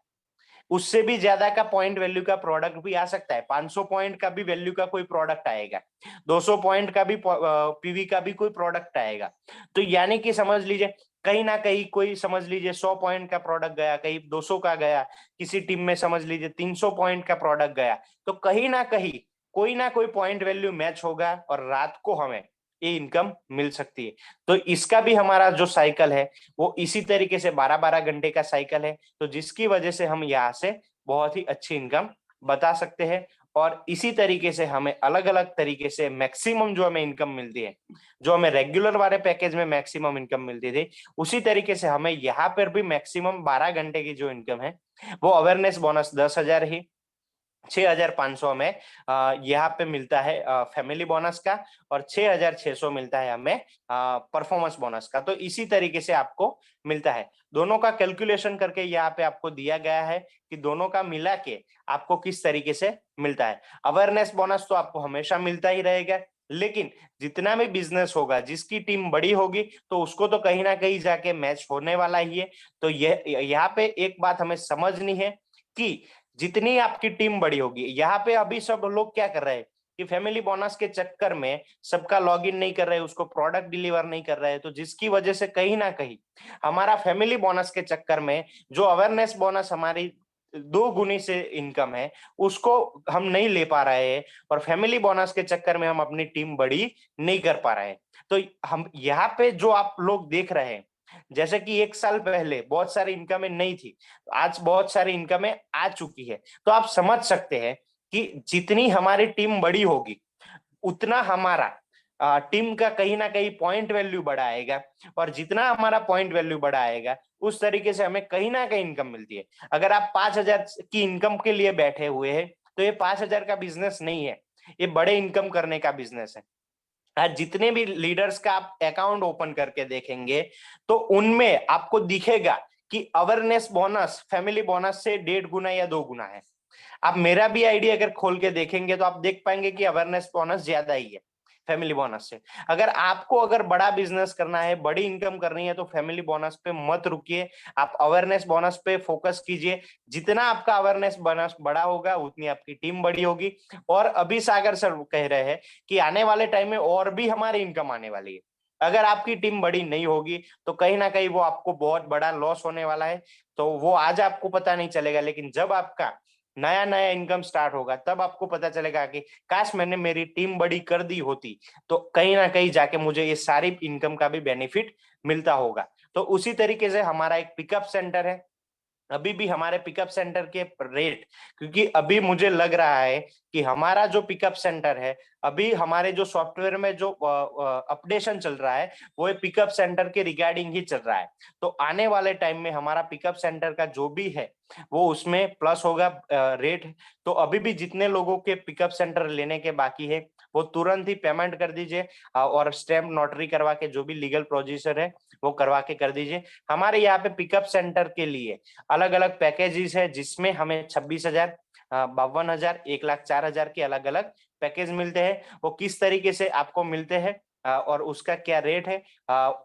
उससे भी ज्यादा का पॉइंट वैल्यू का प्रोडक्ट भी आ सकता है, 500 पॉइंट का भी वैल्यू का कोई प्रोडक्ट आएगा, 200 पॉइंट का भी पीवी का भी कोई प्रोडक्ट आएगा। तो यानी कि समझ लीजिए कहीं ना कहीं कोई समझ लीजिए 100 पॉइंट का प्रोडक्ट गया, कहीं 200 का गया, किसी टीम में समझ लीजिए 300 पॉइंट का प्रोडक्ट गया, तो कहीं ना कोई पॉइंट वैल्यू मैच होगा और रात को हमें ये इनकम मिल सकती है। तो इसका भी हमारा जो साइकिल है वो इसी तरीके से 12-12 घंटे का साइकिल है, तो जिसकी वजह से हम यहाँ से बहुत ही अच्छी इनकम बता सकते हैं। और इसी तरीके से हमें अलग अलग तरीके से मैक्सिमम जो हमें इनकम मिलती है, जो हमें रेगुलर वाले पैकेज में मैक्सिमम इनकम मिलती थी, उसी तरीके से हमें यहाँ पर भी मैक्सिमम 12 घंटे की जो इनकम है वो अवेयरनेस बोनस 10,000 ही 6,500 में यहाँ पे मिलता है फैमिली बोनस का, और 6,600 मिलता है हमें परफॉर्मेंस बोनस का। तो इसी तरीके से आपको मिलता है, दोनों का कैलकुलेशन करके यहाँ पे आपको दिया गया है कि दोनों का मिला के आपको किस तरीके से मिलता है। अवेयरनेस बोनस तो आपको हमेशा मिलता ही रहेगा, लेकिन जितना भी बिजनेस होगा, जिसकी टीम बड़ी होगी तो उसको तो कहीं ना कहीं जाके मैच होने वाला ही है। तो यह यहाँ पे एक बात हमें समझनी है कि जितनी आपकी टीम बड़ी होगी, यहाँ पे अभी सब लोग क्या कर रहे हैं कि फैमिली बोनस के चक्कर में सबका लॉगिन नहीं कर रहे, उसको प्रोडक्ट डिलीवर नहीं कर रहे, तो जिसकी वजह से कहीं ना कहीं हमारा फैमिली बोनस के चक्कर में जो अवेयरनेस बोनस हमारी दो गुनी से इनकम है उसको हम नहीं ले पा रहे हैं, और फैमिली बोनस के चक्कर में हम अपनी टीम बड़ी नहीं कर पा रहे हैं। तो हम यहाँ पे जो आप लोग देख रहे हैं, जैसे कि एक साल पहले बहुत सारी इनकमें नहीं थी, आज बहुत सारी इनकमें आ चुकी है। तो आप समझ सकते हैं कि जितनी हमारी टीम बड़ी होगी उतना हमारा टीम का कहीं ना कहीं पॉइंट वैल्यू बढ़ा आएगा, और जितना हमारा पॉइंट वैल्यू बढ़ा आएगा उस तरीके से हमें कहीं ना कहीं इनकम मिलती है। अगर आप 5,000 की इनकम के लिए बैठे हुए हैं तो ये 5,000 का बिजनेस नहीं है, ये बड़े इनकम करने का बिजनेस है। आज जितने भी लीडर्स का आप अकाउंट ओपन करके देखेंगे तो उनमें आपको दिखेगा कि अवेयरनेस बोनस फैमिली बोनस से 1.5 गुना या 2 गुना है। आप मेरा भी आईडिया अगर खोल के देखेंगे तो आप देख पाएंगे कि अवेयरनेस बोनस ज्यादा ही है फैमिली बोनस से। अगर बड़ा बिजनेस करना है, बड़ी इनकम करनी है, तो फैमिली बोनस पे मत रुकिए, आप अवेयरनेस बोनस पे फोकस कीजिए। जितना आपका अवेयरनेस बोनस बड़ा होगा उतनी आपकी टीम बड़ी होगी। और अभी सागर सर कह रहे हैं कि आने वाले टाइम में और भी हमारी इनकम आने वाली है। अगर आपकी टीम बड़ी नहीं होगी तो कहीं ना कहीं वो आपको बहुत बड़ा लॉस होने वाला है। तो वो आज आपको पता नहीं चलेगा, लेकिन जब आपका नया नया इनकम स्टार्ट होगा तब आपको पता चलेगा कि काश मैंने मेरी टीम बड़ी कर दी होती, तो कहीं ना कहीं जाके मुझे ये सारी इनकम का भी बेनिफिट मिलता होगा। तो उसी तरीके से हमारा एक पिकअप सेंटर है। अभी भी हमारे पिकअप सेंटर के रेट, क्योंकि अभी मुझे लग रहा है कि हमारा जो पिकअप सेंटर है, अभी हमारे जो सॉफ्टवेयर में जो अपडेशन चल रहा है वो पिकअप सेंटर के रिगार्डिंग ही चल रहा है। तो आने वाले टाइम में हमारा पिकअप सेंटर का जो भी है वो उसमें प्लस होगा रेट। तो अभी भी जितने लोगों के पिकअप सेंटर लेने के बाकी है वो तुरंत ही पेमेंट कर दीजिए, और स्टैम्प नोटरी करवा के जो भी लीगल प्रोसीजर है वो करवा के कर दीजिए। हमारे यहाँ पे पिकअप सेंटर के लिए अलग अलग पैकेजेस है, जिसमें हमें 26,000, 52,000, 1,04,000 के अलग अलग पैकेज मिलते हैं। वो किस तरीके से आपको मिलते हैं और उसका क्या रेट है,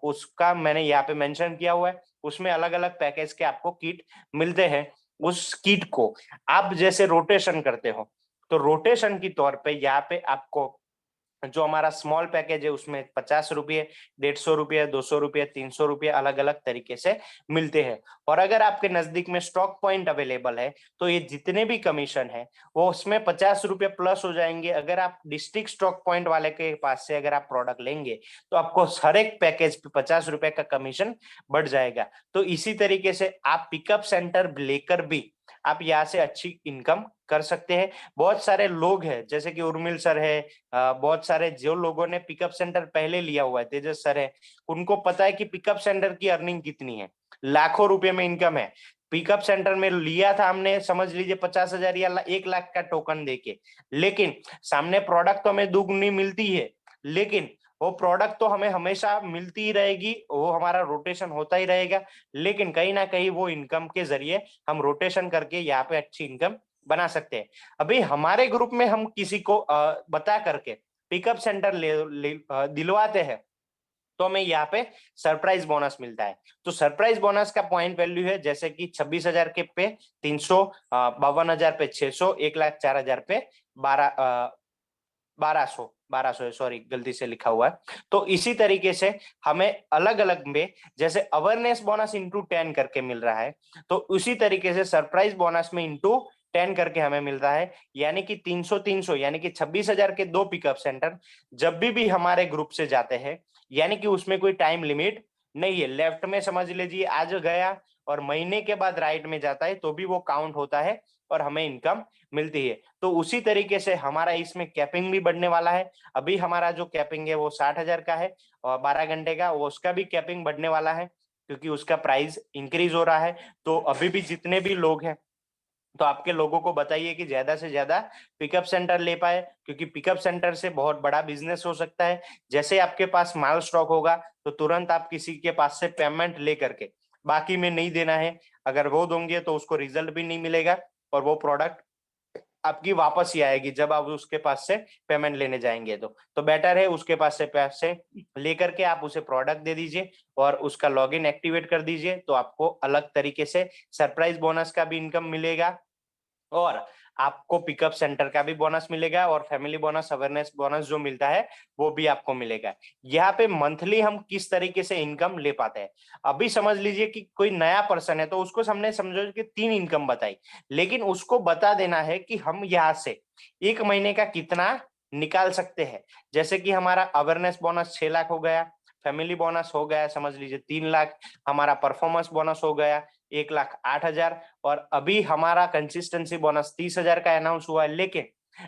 उसका मैंने यहाँ पे मेंशन किया हुआ है। उसमें अलग अलग पैकेज के आपको किट मिलते हैं। उस किट को आप जैसे रोटेशन करते हो, तो रोटेशन की तौर पे यहाँ पे आपको जो हमारा स्मॉल पैकेज है उसमें 50 रुपये, 150 रुपये, 200 रुपये, 300 रुपये अलग अलग तरीके से मिलते हैं। और अगर आपके नजदीक में स्टॉक पॉइंट अवेलेबल है तो ये जितने भी कमीशन है वो उसमें 50 रुपये प्लस हो जाएंगे। अगर आप डिस्ट्रिक्ट स्टॉक पॉइंट वाले के पास से अगर आप प्रोडक्ट लेंगे तो आपको हर एक पैकेज पे 50 रुपये का कमीशन बढ़ जाएगा। तो इसी तरीके से आप पिकअप सेंटर लेकर भी आप यहाँ से अच्छी इनकम कर सकते हैं। बहुत सारे लोग हैं जैसे कि उर्मिल सर है, बहुत सारे जो लोगों ने पिकअप सेंटर पहले लिया हुआ है, तेजस सर है, उनको पता है कि पिकअप सेंटर की अर्निंग कितनी है, लाखों रुपए में इनकम है। पिकअप सेंटर में लिया था हमने, समझ लीजिए 50,000 या 1 लाख का टोकन देके, लेकिन सामने प्रोडक्ट तो हमें दुगनी मिलती है, लेकिन वो प्रोडक्ट तो हमें हमेशा मिलती ही रहेगी, वो हमारा रोटेशन होता ही रहेगा। लेकिन कहीं ना कहीं वो इनकम के जरिए हम रोटेशन करके यहाँ पे अच्छी इनकम बना सकते हैं। अभी हमारे ग्रुप में हम किसी को बता करके पिकअप सेंटर दिलवाते हैं तो हमें यहाँ पे सरप्राइज बोनस मिलता है। तो सरप्राइज बोनस का पॉइंट वैल्यू है जैसे कि 26,000 के पे 300, 52,000 पे 600, 1,04,000 पे 1200, सॉरी गलती से लिखा हुआ है। तो इसी तरीके से हमें अलग अलग में जैसे अवेयरनेस बोनस इंटू 10 करके मिल रहा है, तो उसी तरीके से सरप्राइज बोनस में इंटू 10 करके हमें मिल रहा है। यानी कि 300 यानी कि 26,000 के दो पिकअप सेंटर जब भी हमारे ग्रुप से जाते हैं, यानी कि उसमें कोई टाइम लिमिट नहीं है। लेफ्ट में समझ लीजिए आज गया और महीने के बाद राइट में जाता है तो भी वो काउंट होता है और हमें इनकम मिलती है। तो उसी तरीके से हमारा इसमें कैपिंग भी बढ़ने वाला है। अभी हमारा जो कैपिंग है वो 60,000 का है और 12 घंटे का, वो उसका भी कैपिंग बढ़ने वाला है क्योंकि उसका प्राइस इंक्रीज हो रहा है। तो अभी भी जितने भी लोग हैं तो आपके लोगों को बताइए कि ज्यादा से ज्यादा पिकअप सेंटर ले पाए, क्योंकि पिकअप सेंटर से बहुत बड़ा बिजनेस हो सकता है। जैसे आपके पास माल स्टॉक होगा तो तुरंत आप किसी के पास से पेमेंट ले करके, बाकी में नहीं देना है, अगर वो दोगे तो उसको रिजल्ट भी नहीं मिलेगा और वो प्रोडक्ट आपकी वापस ही आएगी जब आप उसके पास से पेमेंट लेने जाएंगे। तो बेटर है उसके पास से पैसे लेकर के आप उसे प्रोडक्ट दे दीजिए और उसका लॉगिन एक्टिवेट कर दीजिए, तो आपको अलग तरीके से सरप्राइज बोनस का भी इनकम मिलेगा और आपको पिकअप सेंटर का भी बोनस मिलेगा और फैमिली बोनस, अवेयरनेस बोनस जो मिलता है वो भी आपको मिलेगा। यहाँ पे मंथली हम किस तरीके से इनकम ले पाते हैं, अभी समझ लीजिए कि कोई नया पर्सन है तो उसको हमने समझो कि 3 इनकम बताई, लेकिन उसको बता देना है कि हम यहाँ से 1 महीने का कितना निकाल सकते हैं। जैसे कि हमारा अवेयरनेस बोनस 6 लाख हो गया, फैमिली बोनस हो गया समझ लीजिए 3 लाख, हमारा परफॉर्मेंस बोनस हो गया 1,08,000, और अभी हमारा कंसिस्टेंसी बोनस 30,000 का अनाउंस हुआ है, लेकिन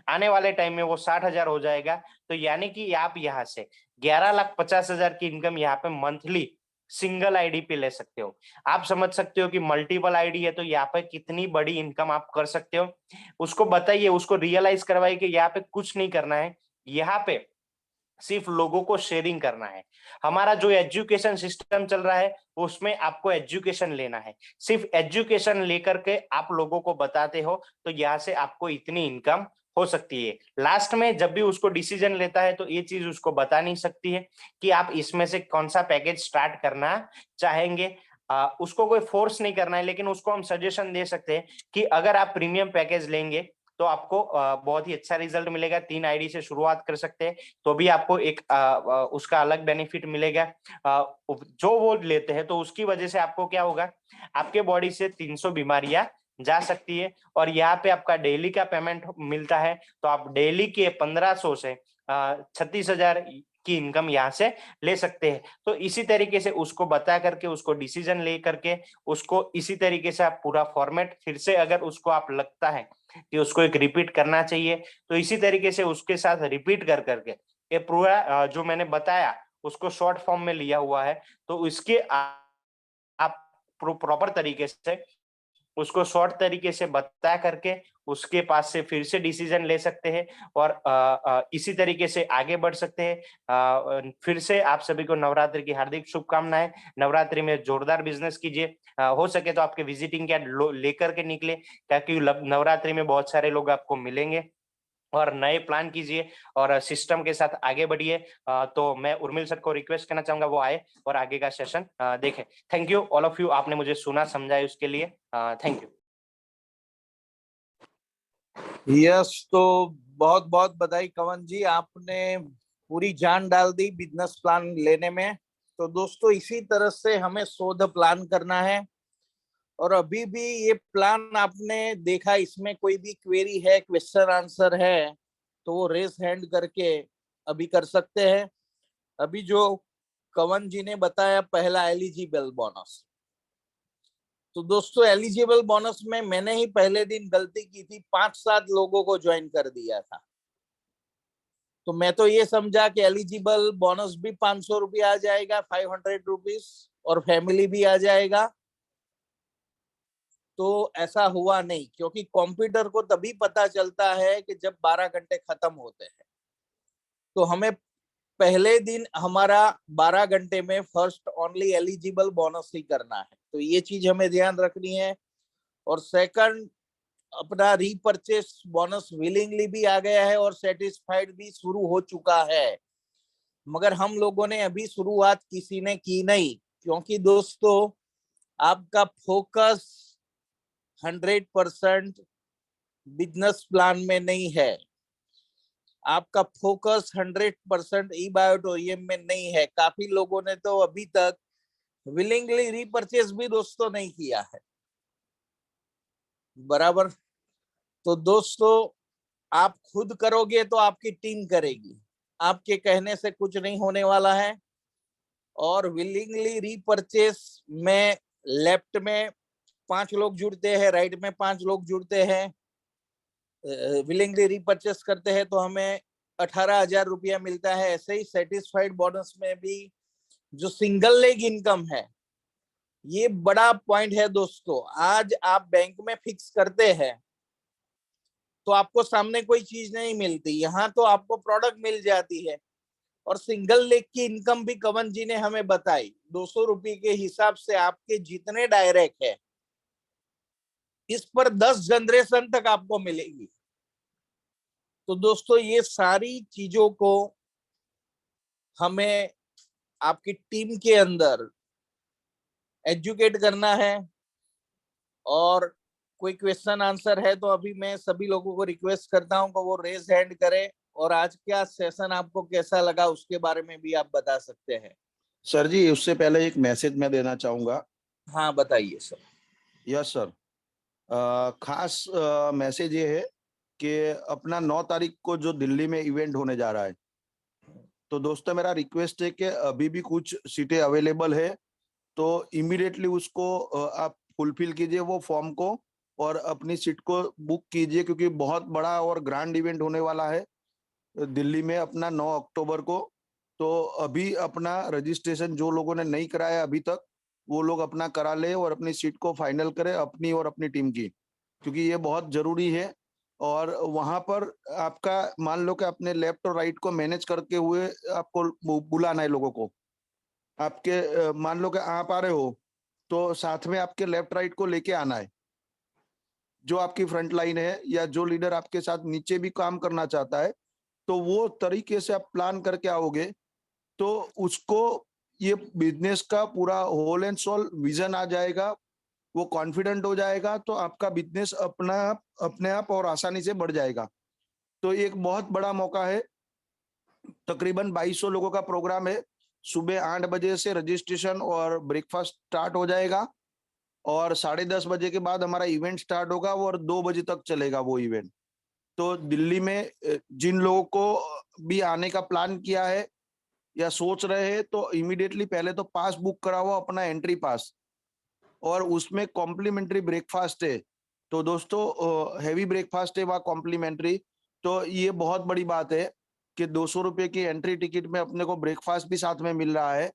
आने वाले टाइम में वो 60,000 हो जाएगा। तो यानी कि आप यहाँ से 11,50,000 की इनकम यहाँ पे मंथली सिंगल आईडी पे ले सकते हो। आप समझ सकते हो कि मल्टीपल आईडी है तो यहाँ पे कितनी बड़ी इनकम आप कर सकते हो। उसको बताइए, उसको रियलाइज करवाइए कि यहाँ पे कुछ नहीं करना है, यहाँ पे सिर्फ लोगों को शेयरिंग करना है। हमारा जो एजुकेशन सिस्टम चल रहा है उसमें आपको एजुकेशन लेना है, सिर्फ एजुकेशन लेकर के आप लोगों को बताते हो तो यहाँ से आपको इतनी इनकम हो सकती है। लास्ट में जब भी उसको डिसीजन लेता है तो ये चीज उसको बता नहीं सकती है कि आप इसमें से कौन सा पैकेज स्टार्ट करना चाहेंगे। उसको कोई फोर्स नहीं करना है, लेकिन उसको हम सजेशन दे सकते हैं कि अगर आप प्रीमियम पैकेज लेंगे तो आपको बहुत ही अच्छा रिजल्ट मिलेगा। 3 आईडी से शुरुआत कर सकते हैं तो भी आपको एक उसका अलग बेनिफिट मिलेगा। जो वो लेते हैं तो उसकी वजह से आपको क्या होगा, आपके बॉडी से 300 बीमारियां जा सकती है, और यहाँ पे आपका डेली का पेमेंट मिलता है तो आप डेली के 1500 से 36,000 की इनकम यहाँ से ले सकते हैं। तो इसी तरीके से उसको बता करके, उसको डिसीजन ले करके, उसको इसी तरीके से आप पूरा फॉर्मेट फिर से, अगर उसको आप लगता है कि उसको एक रिपीट करना चाहिए तो इसी तरीके से उसके साथ रिपीट कर करके ये पूरा जो मैंने बताया उसको शॉर्ट फॉर्म में लिया हुआ है। तो इसके आप प्रॉपर तरीके से उसको शॉर्ट तरीके से बता करके उसके पास से फिर से डिसीजन ले सकते हैं और इसी तरीके से आगे बढ़ सकते हैं। फिर से आप सभी को नवरात्रि की हार्दिक शुभकामनाएं। नवरात्रि में जोरदार बिजनेस कीजिए, हो सके तो आपके विजिटिंग कार्ड लेकर के निकले, ताकि नवरात्रि में बहुत सारे लोग आपको मिलेंगे, और नए प्लान कीजिए और सिस्टम के साथ आगे बढ़िए। तो मैं उर्मिल सर को रिक्वेस्ट करना चाहूंगा वो आए और आगे का सेशन देखें। Thank you all of you, आपने मुझे सुना समझा उसके लिए थैंक यू। यस, तो बहुत बहुत बधाई कवन जी, आपने पूरी जान डाल दी बिजनेस प्लान लेने में। तो दोस्तों, इसी तरह से हमें शोध प्लान करना है। और अभी भी ये प्लान आपने देखा, इसमें कोई भी क्वेरी है, क्वेश्चन आंसर है, तो वो रेस हैंड करके अभी कर सकते हैं। अभी जो कवन जी ने बताया पहला एलिजिबल बोनस, तो दोस्तों एलिजिबल बोनस में मैंने ही पहले दिन गलती की थी, 5-7 लोगों को ज्वाइन कर दिया था। तो मैं तो ये समझा कि एलिजिबल बोनस भी 500 रुपया आ जाएगा, 500 रुपीज, और फैमिली भी आ जाएगा। तो ऐसा हुआ नहीं, क्योंकि कंप्यूटर को तभी पता चलता है कि जब 12 घंटे खत्म होते हैं। तो हमें पहले दिन हमारा 12 घंटे में फर्स्ट ओनली एलिजिबल बोनस ही करना है, तो ये चीज हमें ध्यान रखनी है। और सेकंड, अपना रीपरचेस बोनस विलिंगली भी आ गया है और सेटिस्फाइड भी शुरू हो चुका है, मगर हम लोगों ने अभी शुरुआत किसी ने की नहीं, क्योंकि दोस्तों आपका फोकस 100% बिजनेस प्लान में नहीं है, आपका फोकस 100% ई बायोटोरियम में नहीं है। काफी लोगों ने तो अभी तक विलिंगली रीपरचेस भी दोस्तों नहीं किया है, बराबर। तो दोस्तों, आप खुद करोगे तो आपकी टीम करेगी, आपके कहने से कुछ नहीं होने वाला है। और विलिंगली रीपरचेस में लेफ्ट में 5 लोग जुड़ते हैं, राइट में 5 लोग जुड़ते हैं। विलिंगली रीपरचेस करते हैं तो हमें 18,000 रुपया मिलता है। ऐसे ही सेटिस्फाइड बोनस में भी जो सिंगल लेग इनकम है, ये बड़ा पॉइंट है दोस्तों। आज आप बैंक में फिक्स करते हैं तो आपको सामने कोई चीज नहीं मिलती, यहाँ तो आपको प्रोडक्ट मिल जाती है। और सिंगल लेग की इनकम भी कवन जी ने हमें बताई, 200 रुपये के हिसाब से आपके जितने डायरेक्ट है, इस पर 10 जनरेशन तक आपको मिलेगी। तो दोस्तों, ये सारी चीजों को हमें आपकी टीम के अंदर एजुकेट करना है। और कोई क्वेश्चन आंसर है तो अभी मैं सभी लोगों को रिक्वेस्ट करता हूँ कि वो रेज हैंड करें, और आज का सेशन आपको कैसा लगा उसके बारे में भी आप बता सकते हैं। सर जी, उससे पहले एक मैसेज मैं देना चाहूंगा। हाँ बताइए सर। Yes sir. खास मैसेज ये है कि अपना 9 तारीख को जो दिल्ली में इवेंट होने जा रहा है, तो दोस्तों मेरा रिक्वेस्ट है कि अभी भी कुछ सीटें अवेलेबल है, तो इमीडिएटली उसको आप फुलफिल कीजिए वो फॉर्म को, और अपनी सीट को बुक कीजिए, क्योंकि बहुत बड़ा और ग्रैंड इवेंट होने वाला है दिल्ली में अपना 9 अक्टूबर को। तो अभी अपना रजिस्ट्रेशन जो लोगों ने नहीं कराया अभी तक, वो लोग अपना करा ले और अपनी सीट को फाइनल करें, अपनी और अपनी टीम की, क्योंकि ये बहुत जरूरी है। और वहां पर आपका मान लो कि अपने लेफ्ट और राइट को मैनेज करके हुए आपको बुलाना है लोगों को। आपके मान लो कि आप आ रहे हो, तो साथ में आपके लेफ्ट राइट को लेके आना है। जो आपकी फ्रंट लाइन है या जो लीडर आपके साथ नीचे भी काम करना चाहता है, तो वो तरीके से आप प्लान करके आओगे, तो उसको ये बिजनेस का पूरा होल एंड सोल विजन आ जाएगा, वो कॉन्फिडेंट हो जाएगा, तो आपका बिजनेस अपने आप और आसानी से बढ़ जाएगा। तो ये एक बहुत बड़ा मौका है। तकरीबन 2200 लोगों का प्रोग्राम है। सुबह 8 बजे से रजिस्ट्रेशन और ब्रेकफास्ट स्टार्ट हो जाएगा, और 10:30 बजे के बाद हमारा इवेंट स्टार्ट होगा और 2 बजे तक चलेगा वो इवेंट। तो दिल्ली में जिन लोगों को भी आने का प्लान किया है या सोच रहे हैं, तो इमीडिएटली पहले तो पास बुक कराओ, अपना एंट्री पास, और उसमें कॉम्प्लीमेंट्री ब्रेकफास्ट है। तो दोस्तों हैवी ब्रेकफास्ट है वहाँ कॉम्प्लीमेंट्री। तो ये बहुत बड़ी बात है कि 200 रुपए की एंट्री टिकट में अपने को ब्रेकफास्ट भी साथ में मिल रहा है,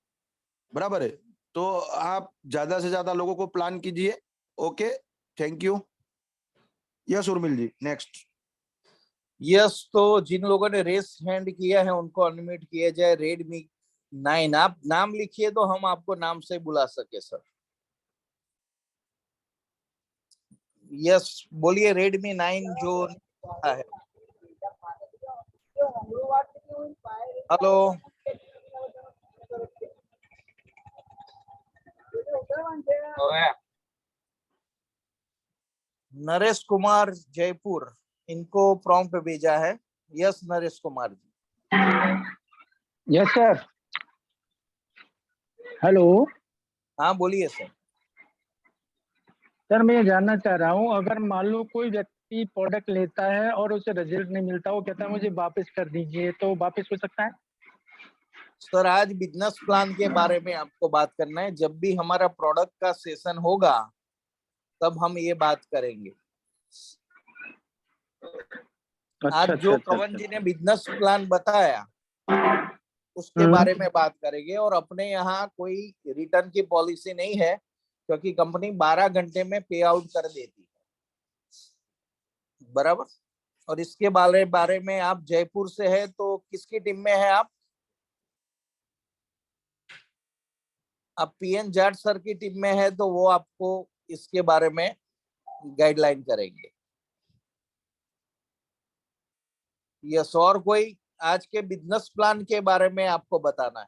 बराबर है। तो आप ज्यादा से ज्यादा लोगों को प्लान कीजिए। Okay, thank you. Yes Urmil ji, next. Yes, तो जिन लोगों ने रेस हैंड किया है उनको अनम्यूट किया जाए। रेडमी 9, आप नाम लिखिए तो हम आपको नाम से बुला सके सर। यस बोलिए, रेडमी 9 जो है। हेलो नरेश कुमार जयपुर, इनको प्रॉम्प्ट भेजा है। Yes Naresh Kumar ji. Yes sir. Hello हाँ बोलिए सर। सर, मैं ये जानना चाह रहा हूँ, अगर मान लो कोई व्यक्ति प्रोडक्ट लेता है और उसे रिजल्ट नहीं मिलता, वो कहता है मुझे वापस कर दीजिए, तो वापस हो सकता है? सर आज बिजनेस प्लान के बारे में आपको बात करना है। जब भी हमारा प्रोडक्ट का सेशन होगा तब हम ये बात करेंगे। आज जो कवन जी ने बिजनेस प्लान बताया उसके बारे में बात करेंगे। और अपने यहाँ कोई रिटर्न की पॉलिसी नहीं है, क्योंकि कंपनी 12 घंटे में पे आउट कर देती है, बराबर। और इसके बारे में आप जयपुर से है तो किसकी टीम में है आप पीएन जाट सर की टीम में है, तो वो आपको इसके बारे में गाइडलाइन करेंगे। यस, और कोई आज के बिजनेस प्लान के बारे में आपको बताना है?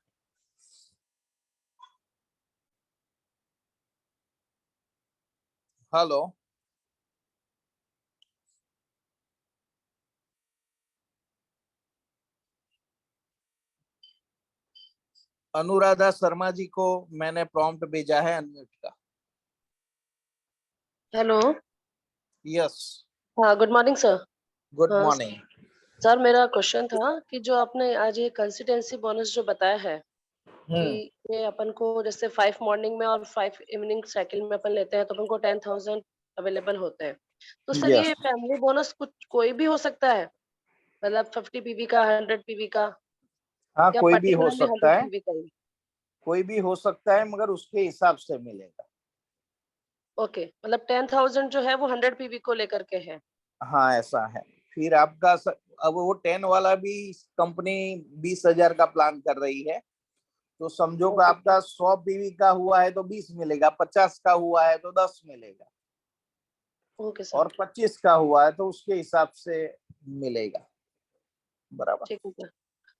हेलो अनुराधा शर्मा जी को मैंने प्रॉम्प्ट भेजा है अनम्यूट का। हेलो। यस हाँ, गुड मॉर्निंग सर। गुड हाँ मॉर्निंग। सर, मेरा क्वेश्चन था कि जो आपने आज ये कंसिस्टेंसी बोनस जो बताया है कि ये अपन को जैसे 5 मॉर्निंग में और 5 इवनिंग साइकिल में अपन लेते हैं तो अपन को 10,000 अवेलेबल होते हैं। तो सर यस ये फैमिली बोनस कुछ कोई भी हो सकता है, मतलब 50 पीवी का, 100 पीवी का, हाँ या कोई भी हो पर्टिकुलरली 100 सकता है, पीवी का ही? कोई भी हो सकता है, मगर उसके हिसाब से मिलेगा। ओके, मतलब 10,000 जो है वो 100 पीवी को लेकर के है। हाँ ऐसा है। फिर आपका अब वो 10 वाला भी कंपनी 20,000 का प्लान कर रही है, तो समझो कि आपका 100 पीवी का हुआ है तो 20 मिलेगा, 50 का हुआ है तो 10 मिलेगा, ओके सर, और 25 का हुआ है तो उसके हिसाब से मिलेगा, बराबर। ठीक है सर।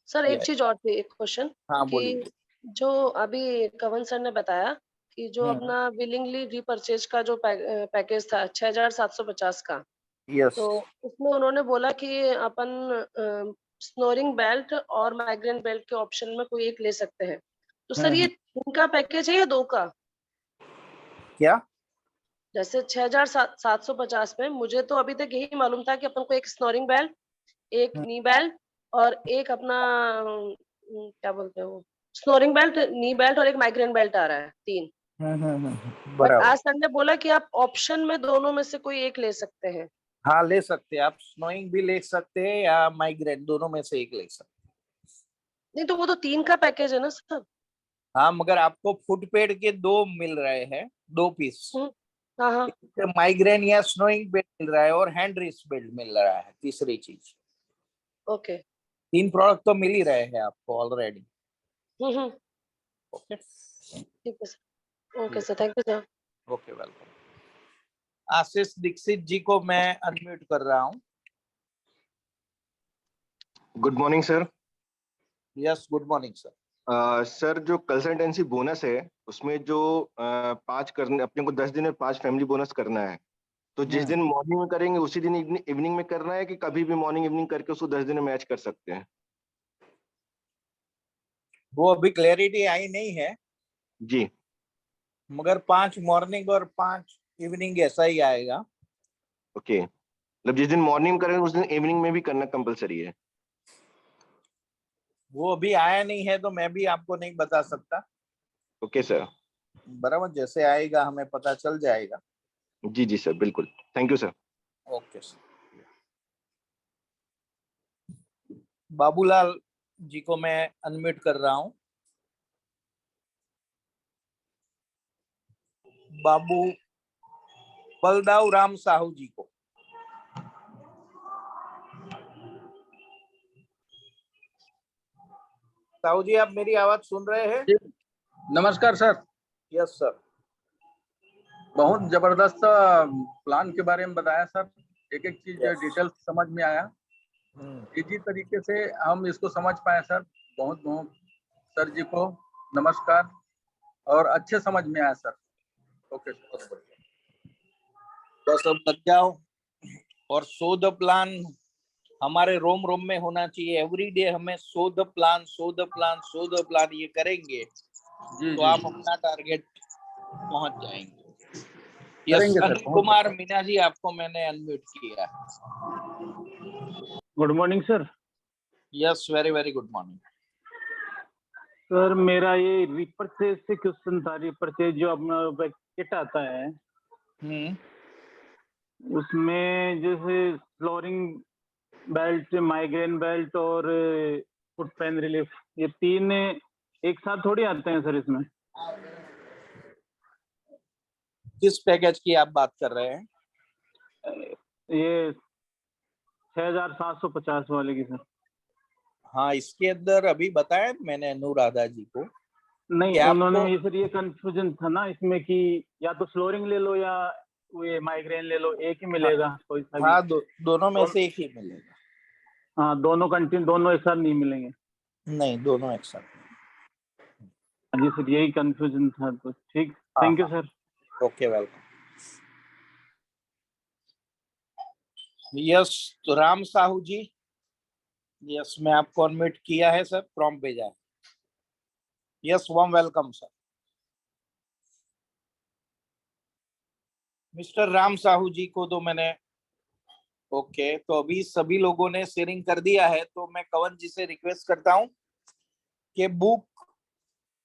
सर एक चीज और थी, एक क्वेश्चन हाँ कि बोलिए। जो अभी कवन सर ने बताया कि जो अपना विलिंगली रीपरचेज का जो पैकेज था 6,750 का, यस। तो उसमें उन्होंने बोला कि अपन स्नोरिंग बेल्ट और माइग्रेन बेल्ट के ऑप्शन में कोई एक ले सकते हैं। तो सर ये 3 का पैकेज है या 2 का? क्या? जैसे 6,750 में मुझे तो अभी तक यही मालूम था कि अपन को एक स्नोरिंग बेल्ट, एक नी बेल्ट और एक अपना क्या बोलते हैं वो, स्नोरिंग बेल्ट, नी बेल्ट और एक माइग्रेन बेल्ट आ रहा है 3। बट बराबर। आज सर ने बोला कि आप ऑप्शन में दोनों में से कोई एक ले सकते हैं। हाँ, ले सकते हैं आप, स्नोइंग भी ले सकते हैं या माइग्रेन, दोनों में से एक ले सकते नहीं तो वो तो 3 का पैकेज है ना सर? हैं। हाँ, मगर आपको फुट पैड के 2 मिल रहे हैं, 2 पीस। हाँ हाँ। माइग्रेन या स्नोइंग बेल्ट मिल रहा है और हैंड रिस्ट बेल्ट मिल रहा है, तीसरी चीज। ओके। 3 प्रोडक्ट तो मिल ही रहे हैं आपको ऑलरेडी। हम्म। ओके। ठीक है sir. Okay sir, thank you sir. Okay, welcome. Ashish Dixit ji को मैं अनम्यूट कर रहा हूँ। Good morning sir. Yes, good morning sir. Sir जो कंसल्टेंसी बोनस है उसमें जो 5 करने अपने को 10 दिन में 5 फैमिली बोनस करना है, तो जिस दिन मॉर्निंग में करेंगे उसी दिन इवनिंग में करना है कि कभी भी मॉर्निंग इवनिंग करके उसको 10 दिन में मैच कर सकते हैं? वो अभी क्लैरिटी आई नहीं है, जी। मगर 5 मॉर्निंग और 5 इवनिंग ऐसा ही आएगा। ओके, मतलब जिस दिन मॉर्निंग में करेंगे उस दिन इवनिंग में भी करना कंपलसरी है? वो अभी आया नहीं है तो मैं भी आपको नहीं बता सकता। Okay sir. बराबर, जैसे आएगा हमें पता चल जाएगा। जी जी सर, बिल्कुल। Thank you sir. Okay sir. Babulal ji को मैं अनम्यूट कर रहा हूँ। बाबू बलदाऊ राम साहू जी को। साहू जी, आप मेरी आवाज सुन रहे हैं? नमस्कार सर। Yes sir. बहुत जबरदस्त प्लान के बारे में बताया सर, एक एक चीज Yes. डिटेल समझ में आया, इजी तरीके से हम इसको समझ पाए सर। बहुत बहुत सर जी को नमस्कार, और अच्छे समझ में आया सर। Okay sir. बस अब लग जाओ और शो द प्लान हमारे रोम रोम में होना चाहिए। एवरी डे हमें show the plan, show the plan, show the plan, ये करेंगे जी तो जी आप अपना टारगेट पहुंच जाएंगे। यस, करेंगे सर। अनिल कुमार मीना जी, आपको मैंने अनम्यूट किया। Good morning sir. Yes, very very good morning. Sir मेरा ये रिपरचेज से क्वेश्चन था। रिपरचेज जो अपना किट आता है उसमें जैसे फ्लोरिंग बेल्ट, माइग्रेन बेल्ट और फुट पेन रिलीफ, ये 3 एक साथ थोड़ी आते हैं सर इसमें? किस पैकेज की आप बात कर रहे हैं? ये 6,750 वाले की सर। हाँ, इसके अंदर अभी बताया मैंने अनुराधा जी को। नहीं, क्या उन्होंने आपको- ये सर ये कंफ्यूजन था ना इसमें कि या तो फ्लोरिंग ले लो या ये माइग्रेन ले लो, एक ही मिलेगा कोई सा भी। हाँ, दोनों में से एक ही मिलेगा। हाँ, दोनों कंटिन्यू, दोनों एक साथ नहीं मिलेंगे? नहीं, दोनों एक साथ। जी सर, यही कंफ्यूजन था, तो ठीक। Thank you sir. Okay, welcome. Yes, तो राम साहू जी, यस, मैं आपको अनम्यूट किया है सर, प्रॉम्प्ट भेजा है। Yes, warm welcome sir. Mister Ram Sahu ji को तो मैंने ओके, तो अभी सभी लोगों ने शेयरिंग कर दिया है, तो मैं कवन जी से रिक्वेस्ट करता हूं कि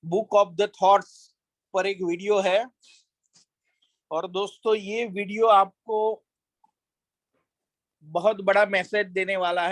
बुक ऑफ द थॉट्स पर एक वीडियो है, और दोस्तों ये वीडियो आपको बहुत बड़ा मैसेज देने वाला है।